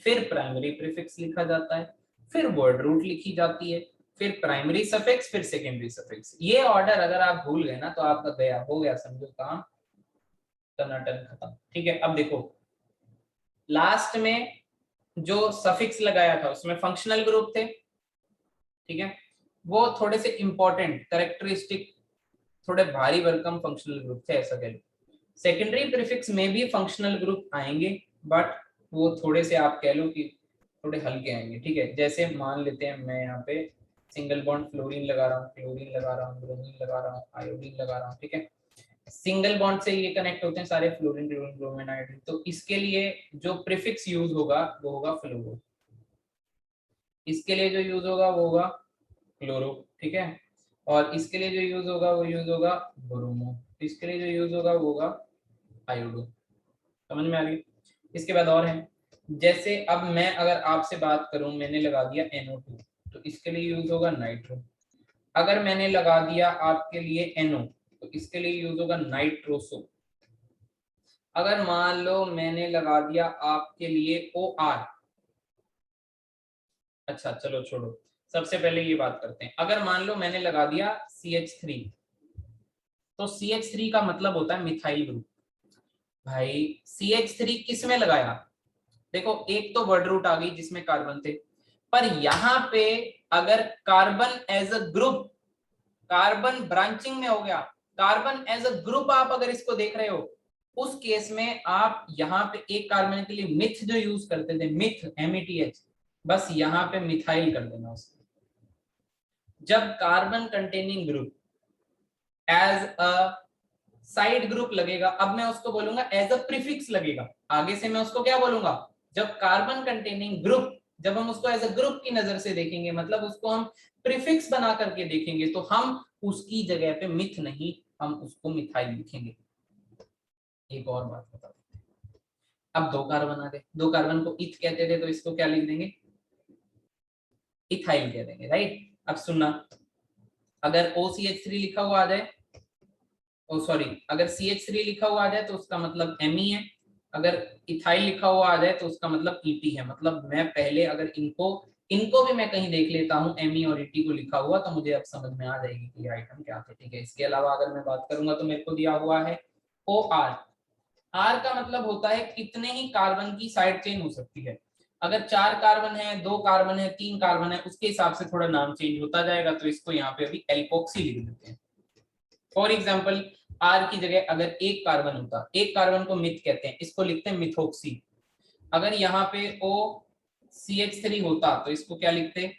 फिर प्राइमरी प्रीफिक्स लिखा जाता है, फिर वर्ड रूट लिखी जाती है, फिर प्राइमरी सफिक्स, फिर सेकेंडरी सफिक्स। ये ऑर्डर अगर आप भूल गए ना तो आपका गया, हो गया समझो काम, टनाटन खत्म। ठीक है, अब देखो लास्ट में जो सफिक्स लगाया था उसमें फंक्शनल ग्रुप थे, ठीक है, वो थोड़े से इंपॉर्टेंट कैरेक्टरिस्टिक, थोड़े भारी भरकम फंक्शनल ग्रुप थे ऐसा कह लो। सेकेंडरी प्रीफिक्स में भी फंक्शनल ग्रुप आएंगे, बट वो थोड़े से आप कह लो कि थोड़े हल्के आएंगे। ठीक है, जैसे मान लेते हैं मैं यहाँ पे सिंगल बॉन्ड फ्लोरीन लगा रहा हूँ, क्लोरीन लगा रहा हूँ, ब्रोमीन लगा रहा हूँ, आयोडीन लगा रहा हूँ। ठीक है, सिंगल बॉन्ड से ये कनेक्ट होते हैं सारे, फ्लोरीन, क्लोरीन, ब्रोमीन, आयोडीन। तो इसके लिए जो प्रीफिक्स यूज होगा वो होगा फ्लोरो, इसके लिए जो यूज होगा वो होगा क्लोरो। ठीक है, और इसके लिए जो यूज होगा वो यूज होगा ब्रोमो, इसके लिए जो यूज होगा वो होगा आयोडो। समझ में आ गई? इसके बाद और है, जैसे अब मैं अगर आपसे बात करूं, मैंने लगा दिया NO2 तो इसके लिए यूज होगा नाइट्रो। अगर मैंने लगा दिया आपके लिए NO तो इसके लिए यूज होगा नाइट्रोसो। अगर मान लो मैंने लगा दिया आपके लिए OR, अच्छा चलो छोड़ो, सबसे पहले ये बात करते हैं। अगर मान लो मैंने लगा दिया CH3 तो CH3 का मतलब होता है मिथाइल ग्रुप। भाई CH3 किस में लगाया? देखो एक तो वर्ड रूट आ गई जिसमें कार्बन थे, पर यहाँ पे अगर carbon as a group, carbon branching में हो गया, कार्बन एज अ ग्रुप आप अगर इसको देख रहे हो, उस केस में आप यहाँ पे एक कार्बन के लिए मिथ जो यूज करते थे, मिथ METH, बस यहाँ पे मिथाइल कर देना उसको। जब carbon containing group as a side group लगेगा, अब मैं उसको बोलूंगा एज अ प्रीफिक्स लगेगा। आगे से मैं उसको क्या बोलूंगा? जब कार्बन कंटेनिंग ग्रुप, जब हम उसको एज अ ग्रुप की नजर से देखेंगे, मतलब उसको हम प्रीफिक्स बना करके देखेंगे, तो हम उसकी जगह पे मिथ नहीं, हम उसको मिथाइल लिखेंगे। एक और बात बता, अब दो कार्बन आ गए, दो कार्बन को इथ कहते थे तो इसको क्या लिख देंगे? इथाइल कह देंगे, राइट? अब सुनना, अगर OCH3 लिखा हुआ आ जाए, ओ सॉरी, अगर CH3 लिखा हुआ आ जाए तो उसका मतलब Me है, अगर इथाइल लिखा हुआ आ जाए तो उसका मतलब Et है। मतलब मैं पहले अगर इनको भी मैं कहीं देख लेता हूँ Me और Et को लिखा हुआ, तो मुझे अब समझ में आ जाएगी कि ये आइटम क्या थे। ठीक है, इसके अलावा अगर मैं बात करूंगा तो मेरे को दिया हुआ है OR। R का मतलब होता है कितने ही कार्बन की साइड चेन हो सकती है। अगर 4 कार्बन है, 2 कार्बन है, 3 कार्बन है, उसके हिसाब से थोड़ा नाम चेंज होता जाएगा। तो इसको यहाँ पे अभी एल्कोक्सी लिख देते हैं। फॉर एग्जाम्पल R की जगह अगर एक कार्बन होता, एक कार्बन को मिथ कहते हैं, इसको लिखते हैं मिथोक्सी। अगर यहाँ पे OCH3 होता तो इसको क्या लिखते?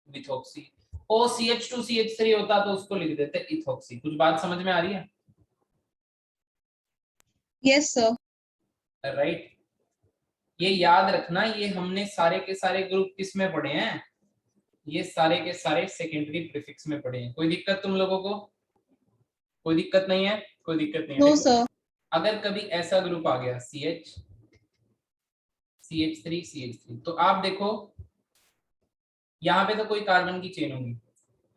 मिथोक्सी। OCH2CH3 होता तो उसको लिख देते इथोक्सी। कुछ बात समझ में आ रही है? Yes, sir. राइट, ये याद रखना, ये हमने सारे के सारे ग्रुप किस में पढ़े हैं? ये सारे के सारे सेकेंडरी प्रीफिक्स में पढ़े हैं। कोई दिक्कत तुम लोगों को? कोई दिक्कत नहीं है? कोई दिक्कत नहीं है? No, देखो, sir. अगर कभी ऐसा ग्रुप आ गया CH3 तो आप देखो यहाँ पे तो कोई कार्बन की चेन होगी।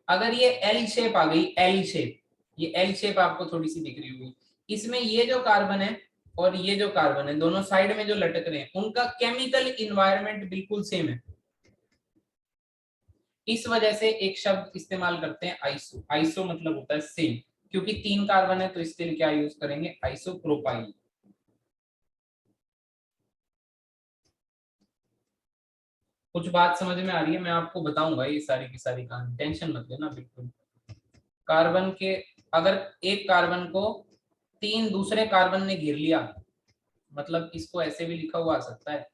अगर ये L शेप आ गई, L शेप, ये L शेप आपको थोड़ी सी दिख रही होगी, इसमें ये जो कार्बन है और ये जो कार्बन है, दोनों साइड में जो लटक रहे हैं, उनका केमिकल इन्वायरमेंट बिल्कुल सेम है। इस वजह से एक शब्द इस्तेमाल करते हैं आइसो। आइसो मतलब होता है सेम, क्योंकि 3 कार्बन है तो इसके लिए क्या यूज करेंगे? आइसोप्रोपाइल। कुछ बात समझ में आ रही है? मैं आपको बताऊंगा ये सारी की सारी कहानी, टेंशन मत लेना बिल्कुल। कार्बन के, अगर एक कार्बन को 3 दूसरे कार्बन ने घेर लिया, मतलब इसको ऐसे भी लिखा हुआ आ सकता है,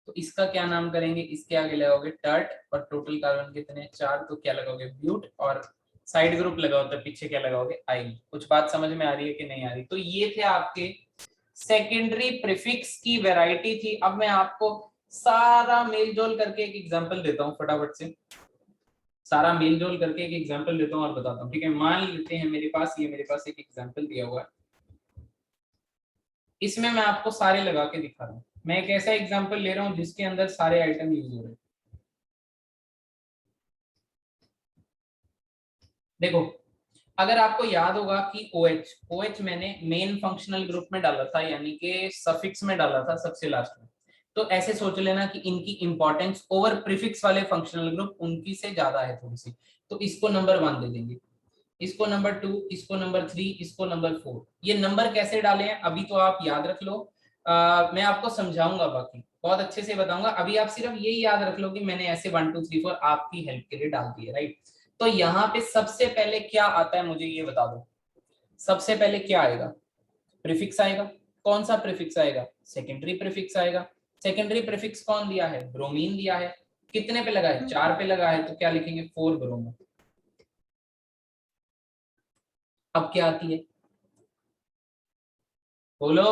तो इसका क्या नाम करेंगे? इसके आगे लगाओगे टर्ट, और टोटल कार्बन कितने? 4, तो क्या लगाओगे? ब्यूट, और साइड ग्रुप लगाओ तो पीछे क्या लगाओगे? आइल। कुछ बात समझ में आ रही है कि नहीं आ रही? तो ये थे आपके सेकेंडरी प्रीफिक्स की वैरायटी थी। अब मैं आपको सारा मेलजोल करके एक एग्जांपल देता हूँ, फटाफट से सारा मेलजोल करके एक एग्जांपल देता हूँ और बताता हूँ। ठीक है, मान लेते हैं मेरे पास एक एग्जांपल दिया हुआ है, इसमें मैं आपको सारे लगा के दिखा रहा हूँ। मैं एक ऐसा एग्जांपल ले रहा हूं जिसके अंदर सारे आइटम यूज हो रहे हैं। देखो, अगर आपको याद होगा कि OH मैंने मेन फंक्शनल ग्रुप में डाला था, यानी कि सफिक्स में डाला था सबसे लास्ट में, तो ऐसे सोच लेना कि इनकी इंपॉर्टेंस ओवर प्रीफिक्स वाले फंक्शनल ग्रुप उनकी से ज्यादा है थोड़ी सी, तो इसको नंबर 1 दे देंगे, इसको नंबर 2, इसको नंबर 3, इसको नंबर 4। ये नंबर कैसे डाले हैं अभी तो आप याद रख लो, मैं आपको समझाऊंगा, बाकी बहुत अच्छे से बताऊंगा। अभी आप सिर्फ यही याद रख लो कि मैंने ऐसे 1 2 3 4 आपकी हेल्प के लिए डाल दिए, राइट। तो यहाँ पे सबसे पहले क्या आता है मुझे ये बता दो, सबसे पहले क्या आएगा? प्रीफिक्स आएगा। कौन सा प्रीफिक्स आएगा? सेकेंडरी प्रीफिक्स आएगा। सेकेंडरी प्रीफिक्स कौन दिया है? ब्रोमीन दिया है। कितने पे लगा है? 4 पे लगा है, तो क्या लिखेंगे? 4 ब्रोमो। अब क्या आती है बोलो?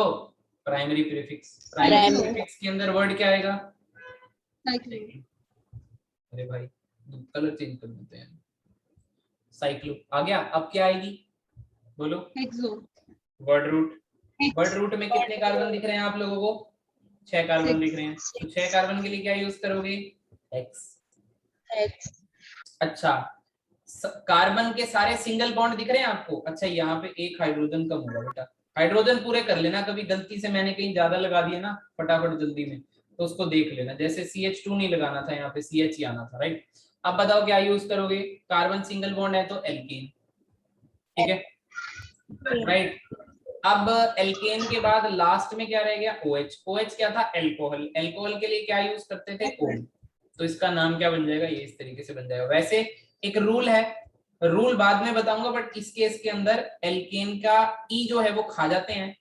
Primary prefix. प्राइमरी प्रीफिक्स के अंदर वर्ड क्या आएगा? अरे भाई कलर चेंज कर देते हैं। साइक्लो आ गया। अब क्या आएगी बोलो? Hexo. Word root. Word root में कितने कार्बन दिख रहे हैं आप लोगों को? 6 कार्बन दिख रहे हैं। तो 6 कार्बन के लिए क्या यूज करोगे? X। अच्छा, कार्बन के सारे सिंगल बॉन्ड दिख रहे हैं आपको? अच्छा, यहाँ पे एक हाइड्रोजन कम होगा बेटा, हाइड्रोजन पूरे कर लेना। कभी गलती से मैंने कहीं ज्यादा लगा दिया ना फटाफट जल्दी में, तो उसको देख लेना। जैसे CH2 नहीं लगाना था, यहाँ पे CH ही आना था, राइट। अब बताओ क्या यूज करोगे? कार्बन सिंगल बॉन्ड है तो एल्केन, ठीक है, राइट। अब एल्केन के बाद लास्ट में क्या रह गया? OH। OH क्या था? एल्कोहल। एल्कोहल के लिए क्या यूज करते थे? O। तो इसका नाम क्या बन जाएगा? ये इस तरीके से बन जाएगा। वैसे एक रूल है, रूल बाद में बताऊंगा, बट इस केस के अंदर एल्केन का E जो है वो खा जाते हैं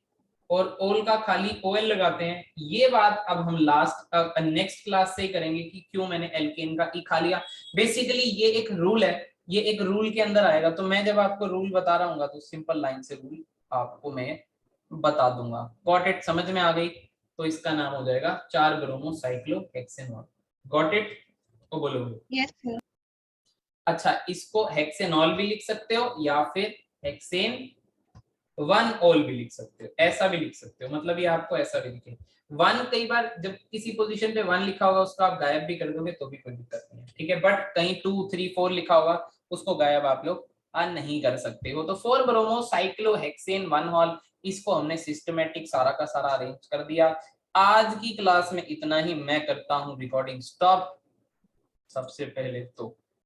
और ओल का खाली OL लगाते हैं। ये बात अब हम लास्ट नेक्स्ट क्लास से ही करेंगे कि क्यों मैंने एल्केन का E खा लिया। बेसिकली ये एक रूल है, ये एक रूल के अंदर आएगा। तो मैं जब आपको रूल बता रहा हूँ तो सिंपल लाइन से रूल आपको मैं बता दूंगा। Got it? समझ में आ गई? तो इसका नाम हो जाएगा 4 ब्रोमो साइक्लोहेक्सेनॉल। Got it? वो बोलोगे? Yes sir. अच्छा, इसको हेक्सेनॉल भी लिख सकते हो या फिर हेक्सेन 1 ऑल भी लिख सकते हो, ऐसा भी लिख सकते हो। मतलब ये आपको ऐसा भी लिखे 1, कई बार जब किसी पोजीशन पे 1 लिखा होगा उसको आप गायब भी कर दोगे तो भी कोई दिक्कत नहीं है, ठीक है। बट कहीं 2 3 4 लिखा होगा उसको गायब आप लोग नहीं कर सकते हो। तो 4 ब्रोमो साइक्लोहेक्सेन 1 हॉल, इसको हमने सिस्टमेटिक सारा का सारा अरेंज कर दिया। आज की क्लास में इतना ही। मैं करता हूँ रिकॉर्डिंग स्टॉप। सबसे पहले तो